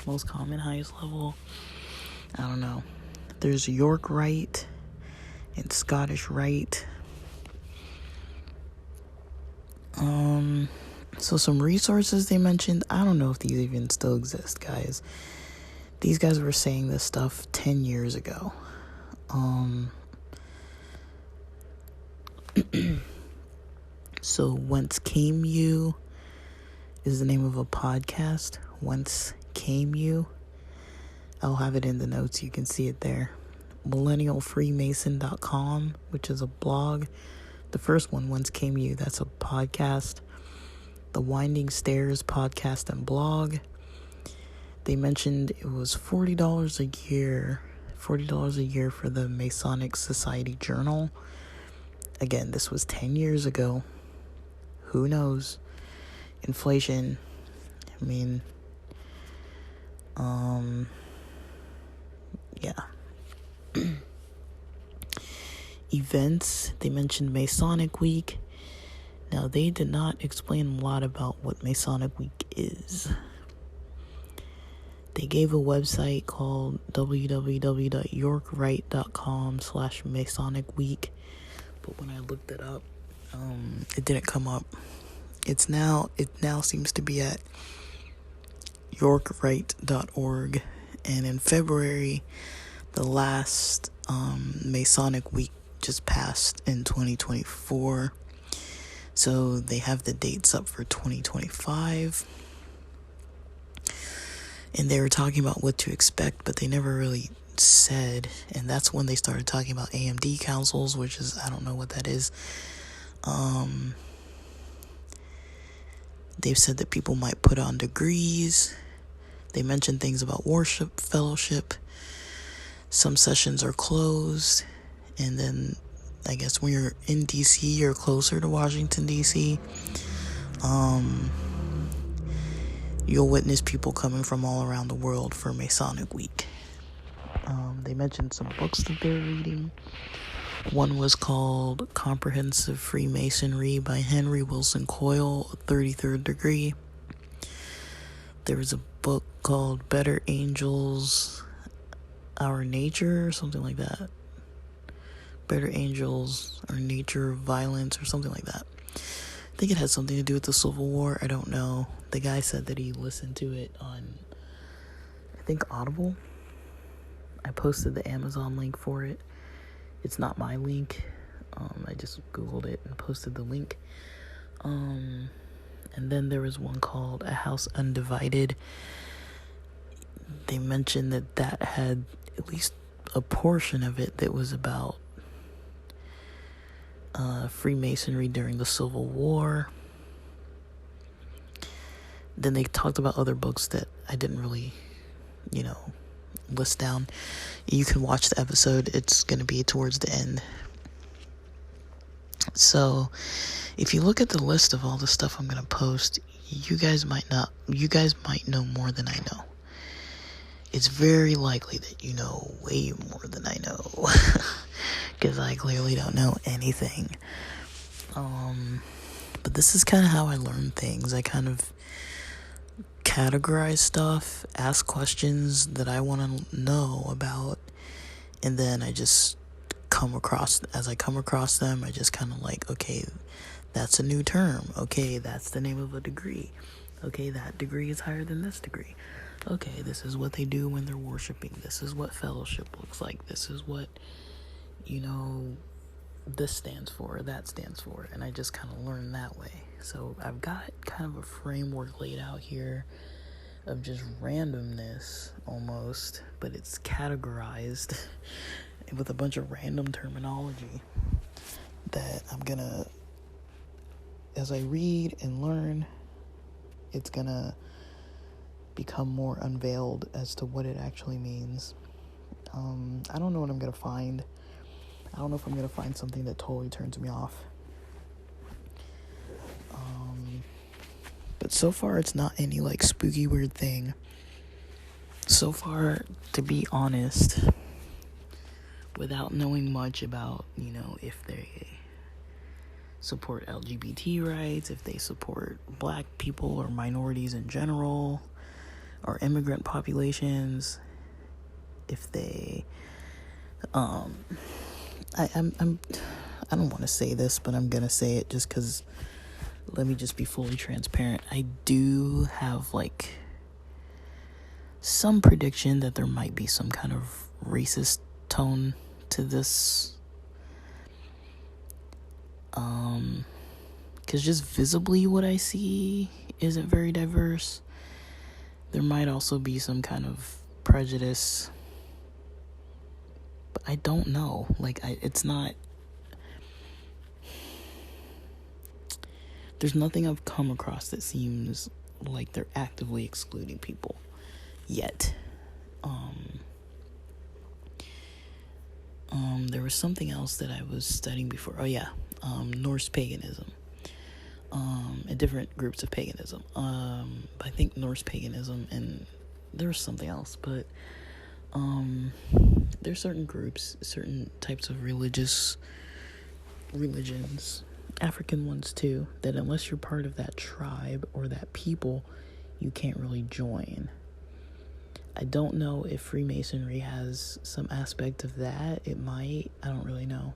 most common highest level. I don't know. There's York Rite and Scottish Rite. So some resources they mentioned, I don't know if these even still exist, guys. These guys were saying this stuff 10 years ago. So Whence Came You is the name of a podcast. Whence Came You. I'll have it in the notes. You can see it there. MillennialFreemason.com, which is a blog. The first one, Whence Came You, that's a podcast. The Winding Stairs podcast and blog. They mentioned it was $40 a year. $40 a year for the Masonic Society Journal. Again, this was 10 years ago. Who knows? Inflation. I mean, yeah. events. They mentioned Masonic Week. Now, they did not explain a lot about what Masonic Week is. They gave a website called www.yorkrite.com/Masonic Week, but when I looked it up, it didn't come up. It now seems to be at yorkrite.org, and in February, the last Masonic Week just passed in 2024, so they have the dates up for 2025. And they were talking about what to expect, but they never really said. And that's when they started talking about AMD councils, which is, I don't know what that is. They've said that people might put on degrees. They mentioned things about worship, fellowship. Some sessions are closed. And then, I guess when you're in DC or closer to Washington, DC, you'll witness people coming from all around the world for Masonic Week. They mentioned some books that they're reading. One was called Comprehensive Freemasonry by Henry Wilson Coyle, 33rd degree. There was a book called Better Angels, Our Nature, or something like that. Better Angels, Our Nature, Violence, or something like that. I think it had something to do with the Civil War. I don't know. The guy said that he listened to it on, I think, Audible. I posted the Amazon link for it. It's not my link. I just Googled it and posted the link. And then there was one called A House Undivided. They mentioned that had at least a portion of it that was about Freemasonry during the Civil War. Then they talked about other books that I didn't really, list down. You can watch the episode. It's going to be towards the end. So, if you look at the list of all the stuff I'm going to post, you guys might know more than I know. It's very likely that you know way more than I know. Because I clearly don't know anything. But this is kind of how I learn things. I kind of categorize stuff, ask questions that I want to know about, and then I just as I come across them, I just kind of like, okay, that's a new term. Okay, that's the name of a degree. Okay, that degree is higher than this degree. Okay, this is what they do when they're worshiping. This is what fellowship looks like. This is what, this stands for, that stands for. And I just kind of learn that way. So I've got kind of a framework laid out here of just randomness almost, but it's categorized with a bunch of random terminology that I'm gonna, as I read and learn, it's gonna become more unveiled as to what it actually means. I don't know what I'm gonna find. I don't know if I'm gonna find something that totally turns me off. But so far it's not any like spooky weird thing. So far, to be honest, without knowing much about, if they support LGBT rights, if they support black people or minorities in general, or immigrant populations, if they, I don't want to say this, but I'm gonna say it just because, let me just be fully transparent. I do have like some prediction that there might be some kind of racist tone to this, because just visibly what I see isn't very diverse. There might also be some kind of prejudice, but I don't know. It's not, there's nothing I've come across that seems like they're actively excluding people yet. There was something else that I was studying before. Norse paganism. And different groups of paganism. I think Norse paganism, and there was something else, but There's certain groups, certain types of religions, African ones too, that unless you're part of that tribe or that people, you can't really join. I don't know if Freemasonry has some aspect of that. It might. I don't really know.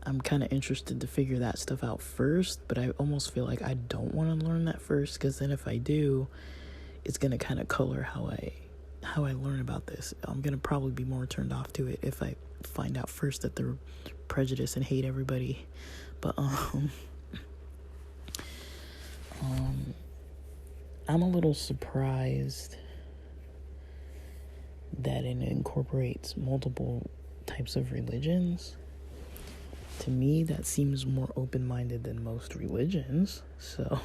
I'm kind of interested to figure that stuff out first, but I almost feel like I don't want to learn that first, because then if I do, it's going to kind of color how I learn about this. I'm going to probably be more turned off to it if I find out first that they're prejudiced and hate everybody. But I'm a little surprised that it incorporates multiple types of religions. To me, that seems more open-minded than most religions, so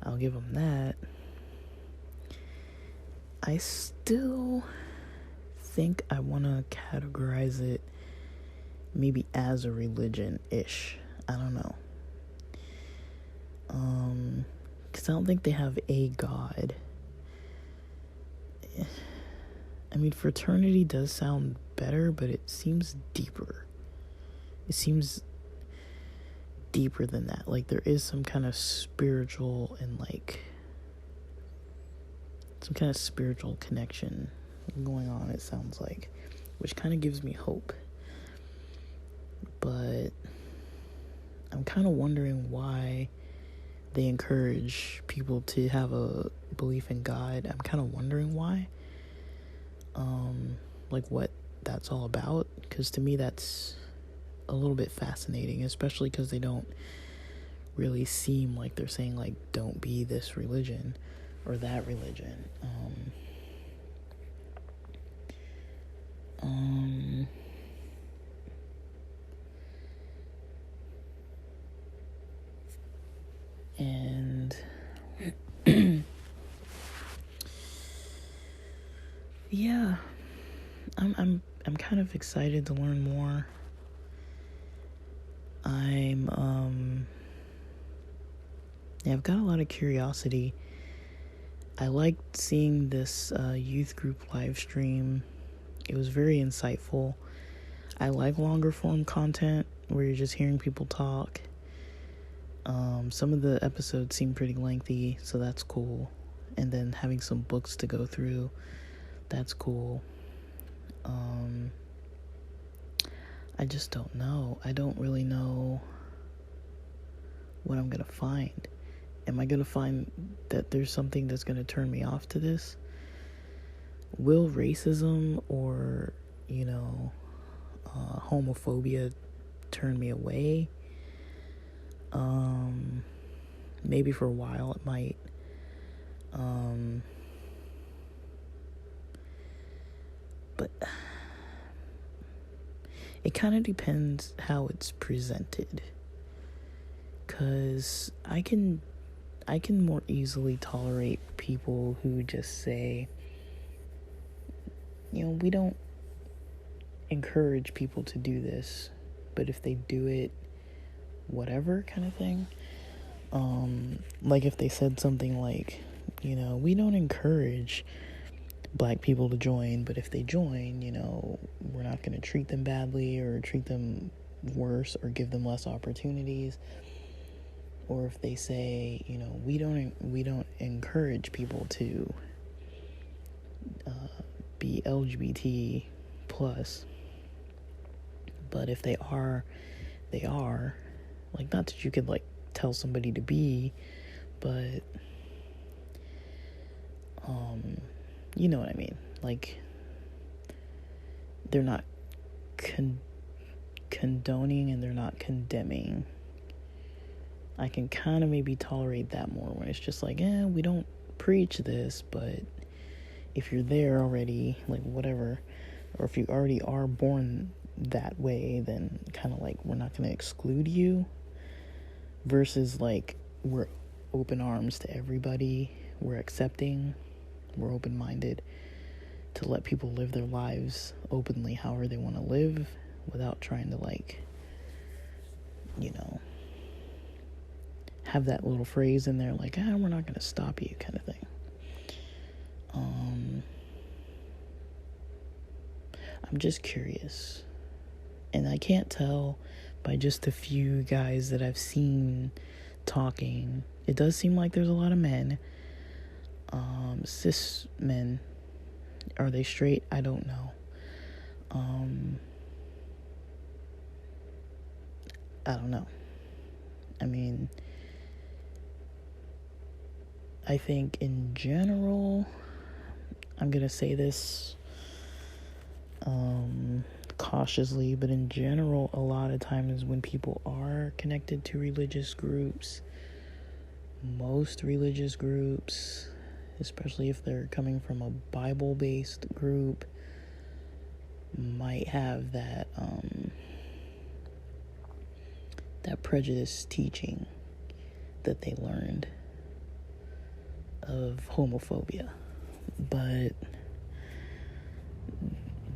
I'll give them that. I still think I want to categorize it maybe as a religion-ish. I don't know. Because I don't think they have a god. I mean, fraternity does sound better, but it seems deeper. It seems deeper than that. Like, there is some kind of spiritual and, like, some kind of spiritual connection going on, it sounds like, which kind of gives me hope. But I'm kind of wondering why they encourage people to have a belief in God. I'm kind of wondering why. Like, what that's all about. Because to me, that's a little bit fascinating, especially because they don't really seem like they're saying, like, don't be this religion or that religion. And yeah, I'm kind of excited to learn more. I've got a lot of curiosity. I liked seeing this youth group live stream. It was very insightful. I like longer form content where you're just hearing people talk. Some of the episodes seem pretty lengthy, so that's cool. And then having some books to go through, that's cool. I just don't know. I don't really know what I'm gonna find. Am I gonna find that there's something that's gonna turn me off to this? Will racism or, homophobia turn me away? Maybe for a while it might. But it kind of depends how it's presented. 'Cause I can more easily tolerate people who just say, we don't encourage people to do this, but if they do it, whatever kind of thing. Like if they said something like, we don't encourage black people to join, but if they join, we're not going to treat them badly or treat them worse or give them less opportunities. Or if they say, we don't encourage people to be LGBT plus, but if they are, they are. Like, not that you could tell somebody to be, but you know what I mean. Like, they're not condoning and they're not condemning. I can kind of maybe tolerate that more when it's just like, we don't preach this, but if you're there already, whatever, or if you already are born that way, then kind of we're not going to exclude you, versus we're open arms to everybody, we're accepting, we're open-minded to let people live their lives openly however they want to live without trying to have that little phrase in there we're not going to stop you kind of thing. I'm just curious. And I can't tell by just a few guys that I've seen talking. It does seem like there's a lot of men. Cis men. Are they straight? I don't know. I don't know. I mean, I think in general, I'm gonna say this cautiously, but in general, a lot of times when people are connected to religious groups, most religious groups, especially if they're coming from a Bible-based group, might have that that prejudice teaching that they learned of homophobia. But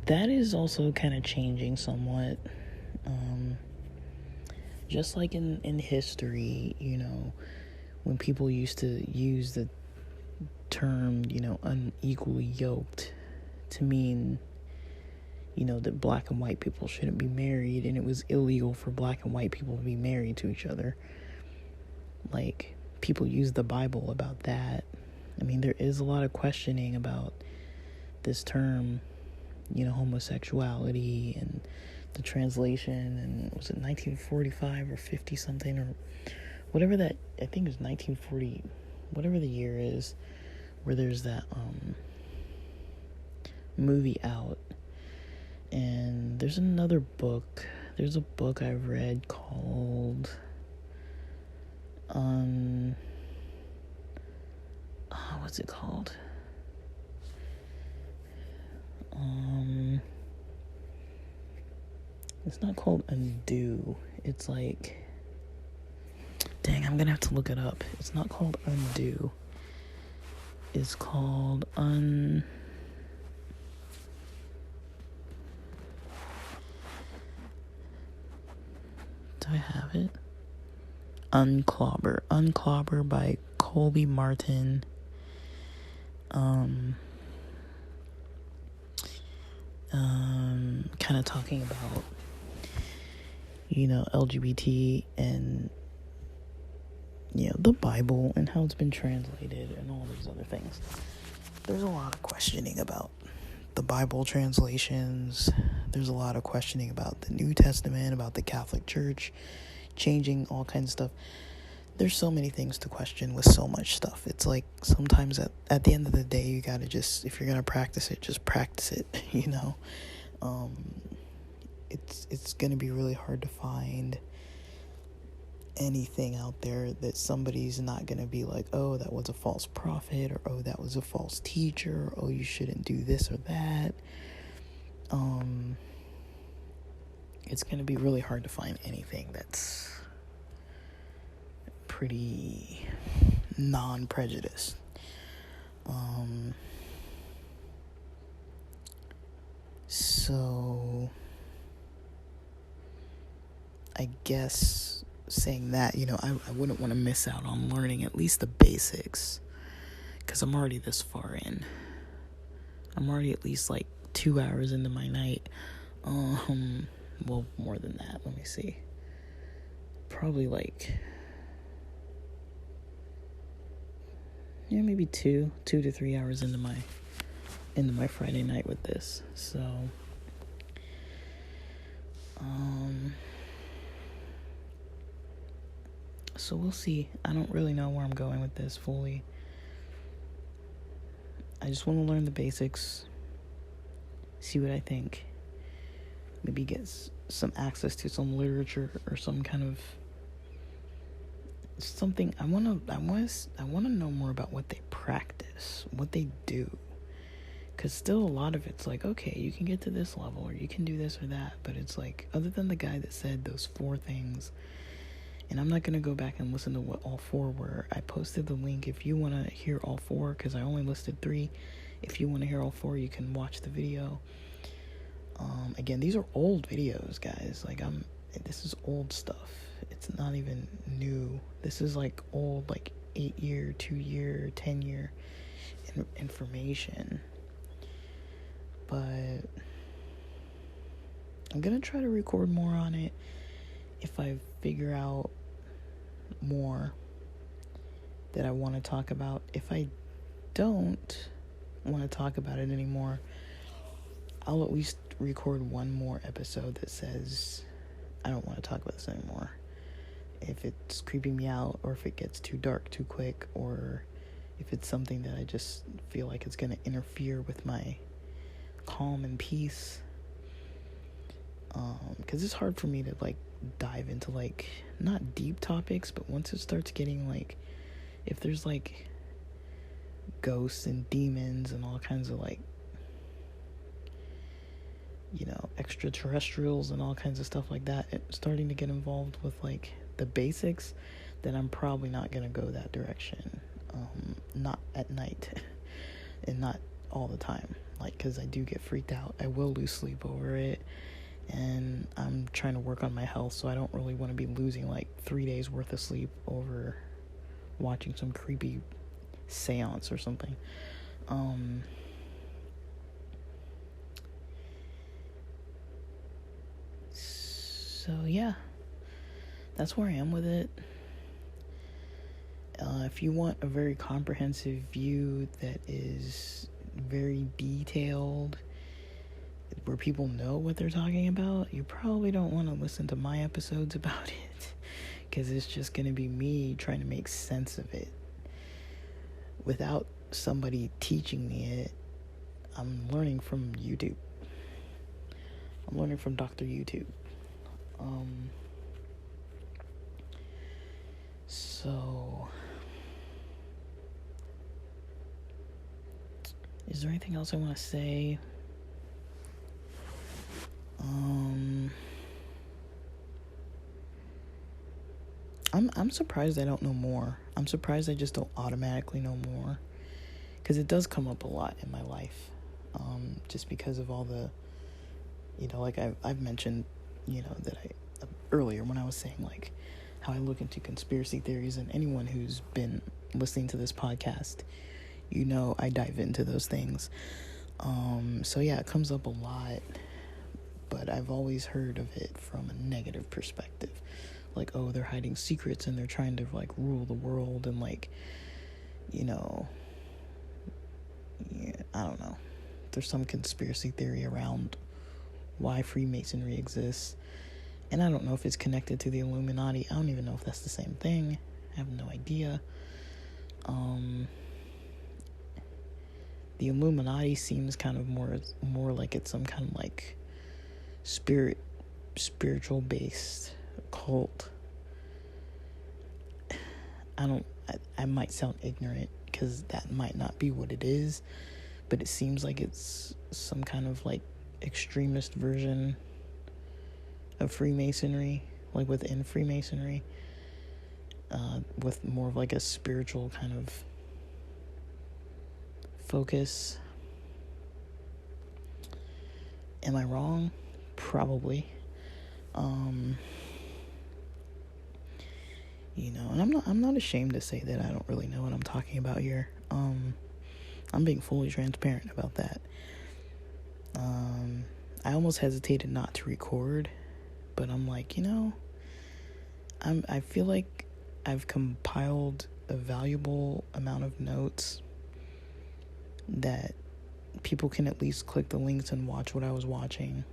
that is also kind of changing somewhat. Just like in history, you know, when people used to use the term, you know, unequally yoked to mean, you know, that black and white people shouldn't be married, and it was illegal for black and white people to be married to each other. Like, people use the Bible about that. I mean, there is a lot of questioning about this term, you know, homosexuality and the translation, and was it 1945 or 50 something or whatever that, I think it was 1940, whatever the year is, where there's that movie out. And there's another book. There's a book I've read called what's it called? It's not called Undo. It's like, dang, I'm gonna have to look it up. It's not called Undo. It's called Do I have it? Unclobber by Colby Martin. Kind of talking about, you know, LGBT and, you know, the Bible and how it's been translated and all these other things. There's a lot of questioning about the Bible translations. There's a lot of questioning about the New Testament, about the Catholic Church changing all kinds of stuff. There's so many things to question with so much stuff. It's like sometimes at the end of the day, you gotta just, if you're gonna practice it, just practice it, you know. It's gonna be really hard to find anything out there that somebody's not gonna be like, oh, that was a false prophet, or oh, that was a false teacher, or oh, you shouldn't do this or that. It's gonna be really hard to find anything that's pretty non-prejudiced. So I guess saying that, you know, I wouldn't want to miss out on learning at least the basics, because I'm already this far in. I'm already at least like 2 hours into my night. Well, more than that. Let me see. Probably like, yeah, maybe 2 to 3 hours into my Friday night with this. So, so we'll see. I don't really know where I'm going with this fully. I just want to learn the basics, see what I think. Maybe get some access to some literature or some kind of something. I want to know more about what they practice, what they do. Because still a lot of it's like, okay, you can get to this level or you can do this or that. But it's like, other than the guy that said those 4 things, and I'm not going to go back and listen to what all 4 were. I posted the link if you want to hear all 4, because I only listed 3. If you want to hear all 4, you can watch the video. Again, these are old videos, guys. Like, this is old stuff. It's not even new. This is like old, like 8-year, 2-year, 10-year information. But I'm gonna try to record more on it if I figure out more that I want to talk about. If I don't want to talk about it anymore, I'll at least record one more episode that says I don't want to talk about this anymore. If it's creeping me out, or if it gets too dark too quick, or if it's something that I just feel like it's going to interfere with my calm and peace. Because it's hard for me to like dive into like not deep topics, but once it starts getting like, if there's like ghosts and demons and all kinds of like, you know, extraterrestrials and all kinds of stuff like that, it's starting to get involved with like the basics, then I'm probably not going to go that direction. Not at night and not all the time, like, because I do get freaked out. I will lose sleep over it, and I'm trying to work on my health, so I don't really want to be losing like 3 days worth of sleep over watching some creepy seance or something. So yeah, that's where I am with it. If you want a very comprehensive view that is very detailed, where people know what they're talking about, you probably don't want to listen to my episodes about it, because it's just going to be me trying to make sense of it without somebody teaching me it. I'm learning from YouTube. I'm learning from Dr. YouTube. So, is there anything else I want to say? I'm surprised I don't know more. I'm surprised I just don't automatically know more, because it does come up a lot in my life, just because of all the, you know, like I've mentioned, you know, that earlier when I was saying like how I look into conspiracy theories, and anyone who's been listening to this podcast, you know, I dive into those things. So yeah, it comes up a lot, but I've always heard of it from a negative perspective. Like, oh, they're hiding secrets and they're trying to like rule the world, and like, you know, yeah, I don't know. There's some conspiracy theory around why Freemasonry exists. And I don't know if it's connected to the Illuminati. I don't even know if that's the same thing. I have no idea. The Illuminati seems kind of more like it's some kind of like spiritual based cult. I might sound ignorant, because that might not be what it is, but it seems like it's some kind of like extremist version of Freemasonry, like within Freemasonry, with more of like a spiritual kind of focus. Am I wrong? Probably. You know, and I'm not ashamed to say that I don't really know what I'm talking about here. I'm being fully transparent about that. I almost hesitated not to record, but I'm like, you know, I feel like I've compiled a valuable amount of notes that people can at least click the links and watch what I was watching.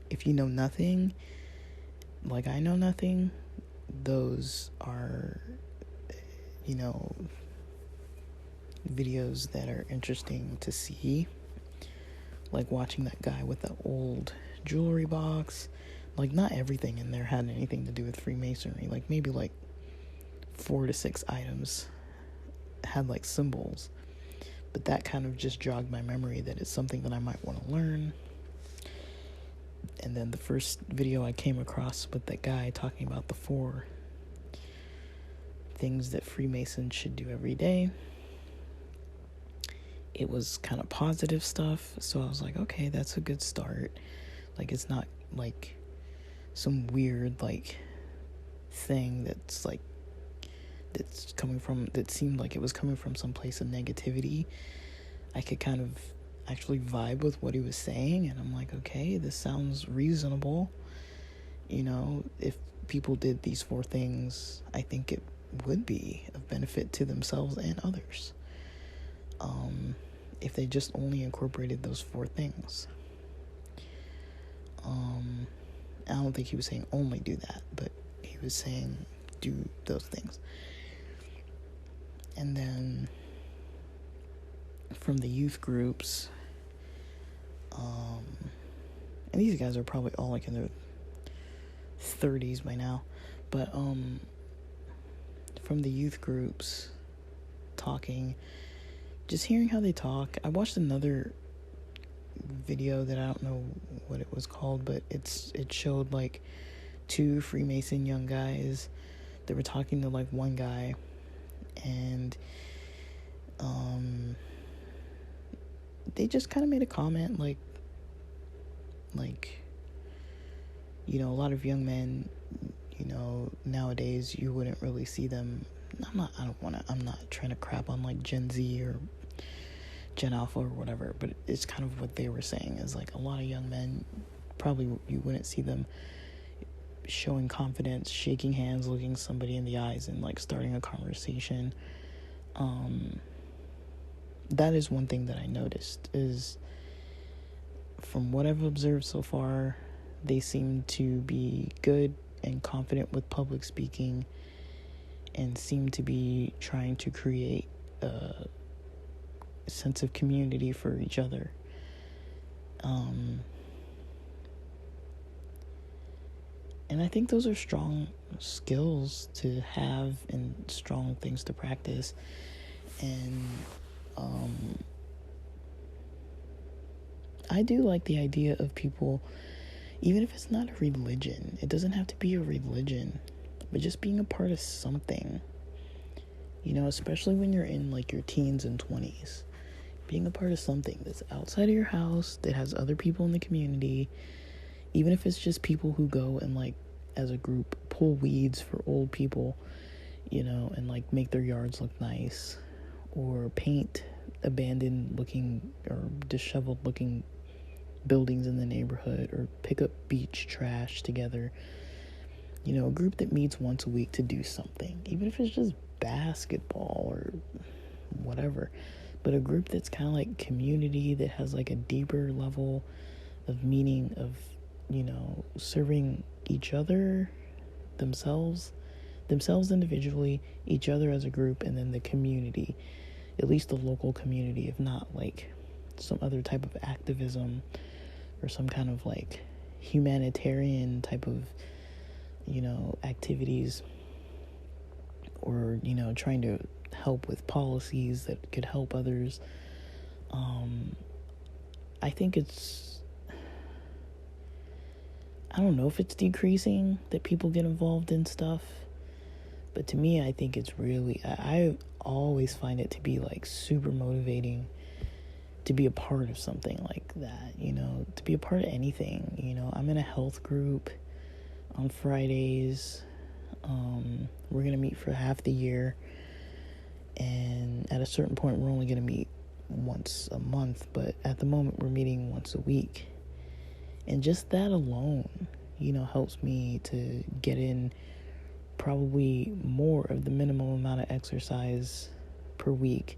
If you know nothing, like I know nothing, those are, you know, videos that are interesting to see. Like watching that guy with the old jewelry box. Like, not everything in there had anything to do with Freemasonry. Like, maybe like 4 to 6 items had like symbols. But that kind of just jogged my memory that it's something that I might want to learn. And then the first video I came across with that guy talking about the 4 things that Freemasons should do every day, it was kind of positive stuff. So I was like, okay, that's a good start. Like, it's not like some weird like thing that's like that seemed like it was coming from some place of negativity. I could kind of actually vibe with what he was saying, and I'm like, okay, this sounds reasonable. You know, if people did these 4 things, I think it would be of benefit to themselves and others. If they just only incorporated those 4 things. I don't think he was saying only do that, but he was saying do those things. And then from the youth groups, and these guys are probably all like in their 30s by now, but from the youth groups talking, just hearing how they talk. I watched another video that I don't know what it was called, but it showed like 2 Freemason young guys that were talking to like one guy, and they just kind of made a comment like you know, a lot of young men, you know, nowadays you wouldn't really see them. I'm not trying to crap on like Gen Z or Gen Alpha or whatever, but it's kind of what they were saying is like a lot of young men, probably you wouldn't see them showing confidence, shaking hands, looking somebody in the eyes, and like starting a conversation. That is one thing that I noticed, is from what I've observed so far, they seem to be good and confident with public speaking, and seem to be trying to create a sense of community for each other. And I think those are strong skills to have and strong things to practice. And I do like the idea of people, even if it's not a religion, it doesn't have to be a religion, but just being a part of something, you know, especially when you're in like your teens and 20s, being a part of something that's outside of your house, that has other people in the community, even if it's just people who go and like as a group pull weeds for old people, you know, and like make their yards look nice, or paint abandoned looking or disheveled looking buildings in the neighborhood, or pick up beach trash together. You know, a group that meets once a week to do something, even if it's just basketball or whatever, but a group that's kind of like community, that has like a deeper level of meaning of, you know, serving each other, themselves individually, each other as a group, and then the community, at least the local community, if not like some other type of activism or some kind of like humanitarian type of, you know, activities, or, you know, trying to help with policies that could help others. I think I don't know if it's decreasing that people get involved in stuff, but to me, I think it's really, I always find it to be like super motivating to be a part of something like that, you know, to be a part of anything. You know, I'm in a health group on Fridays. We're going to meet for half the year, and at a certain point, we're only going to meet once a month, but at the moment, we're meeting once a week. And just that alone, you know, helps me to get in probably more of the minimum amount of exercise per week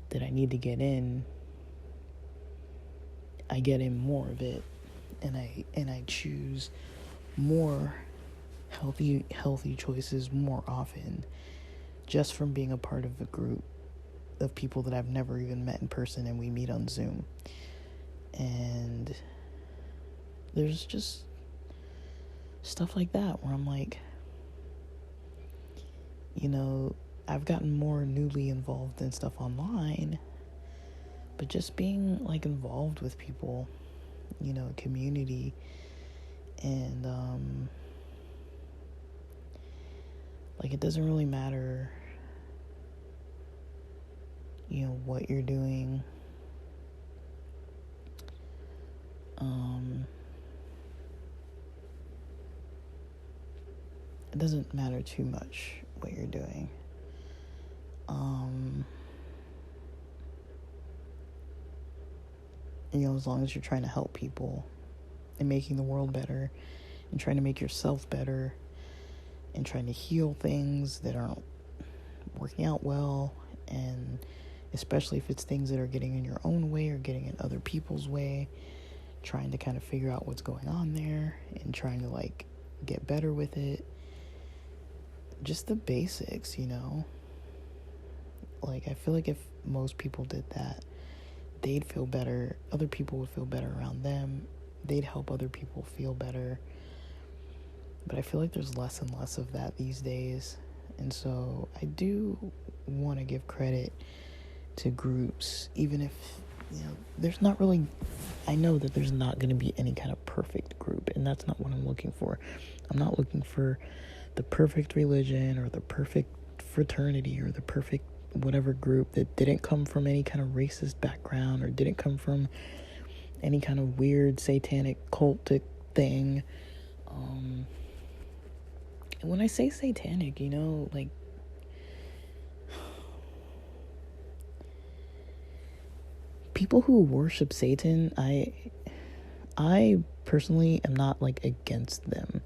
that I need to get in. I get in more of it, and I choose more healthy choices more often, just from being a part of a group of people that I've never even met in person, and we meet on Zoom. And there's just stuff like that where I'm like, you know, I've gotten more newly involved in stuff online, but just being like involved with people, you know, community, and like, it doesn't really matter, you know, what you're doing. It doesn't matter too much what you're doing. as long as you're trying to help people and making the world better and trying to make yourself better and trying to heal things that aren't working out well, and especially if it's things that are getting in your own way or getting in other people's way, trying to kind of figure out what's going on there and trying to like get better with it. Just the basics, like I feel like if most people did that, they'd feel better, other people would feel better around them, they'd help other people feel better. But I feel like there's less and less of that these days. And so I do want to give credit to groups, even if, there's not really, I know that there's not going to be any kind of perfect group, and that's not what I'm looking for. I'm not looking for the perfect religion or the perfect fraternity or the perfect whatever group that didn't come from any kind of racist background or didn't come from any kind of weird satanic cultic thing. And when I say satanic, like, people who worship Satan, I personally am not like against them.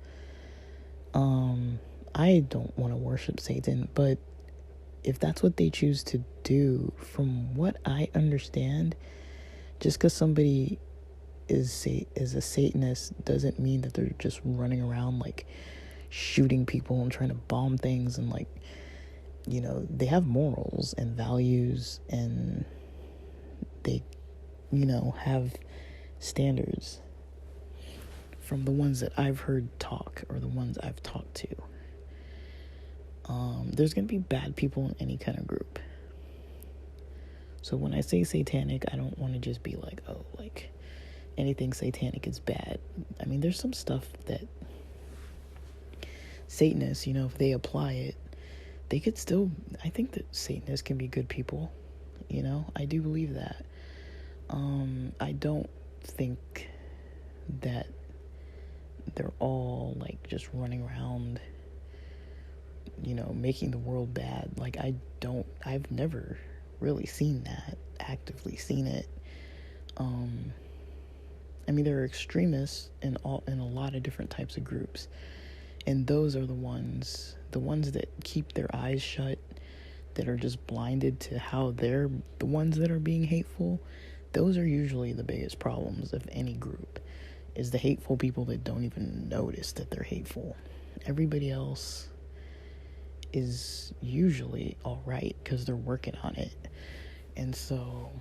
I don't want to worship Satan, but if that's what they choose to do, from what I understand, just because somebody is a Satanist doesn't mean that they're just running around like shooting people and trying to bomb things, and like, they have morals and values, and they, have standards from the ones that I've heard talk or the ones I've talked to. There's going to be bad people in any kind of group. So when I say satanic, I don't want to just be like, oh, like anything satanic is bad. I mean, there's some stuff that Satanists, if they apply it, they could still, I think that Satanists can be good people. I do believe that. I don't think that they're all like just running around, making the world bad. Like, I've never really seen that, actively seen it. I mean, there are extremists in a lot of different types of groups, and those are the ones that keep their eyes shut, that are just blinded to how they're the ones that are being hateful. Those are usually the biggest problems of any group, is the hateful people that don't even notice that they're hateful. Everybody else is usually all right because they're working on it. And so, all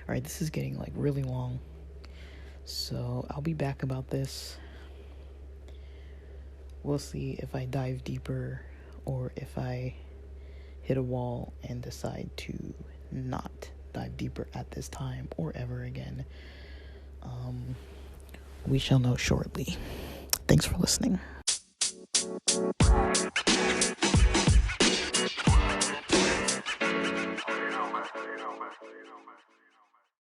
right, this is getting like really long, so I'll be back about this. We'll see if I dive deeper or if I hit a wall and decide to not dive deeper at this time or ever again. We shall know shortly. Thanks for listening.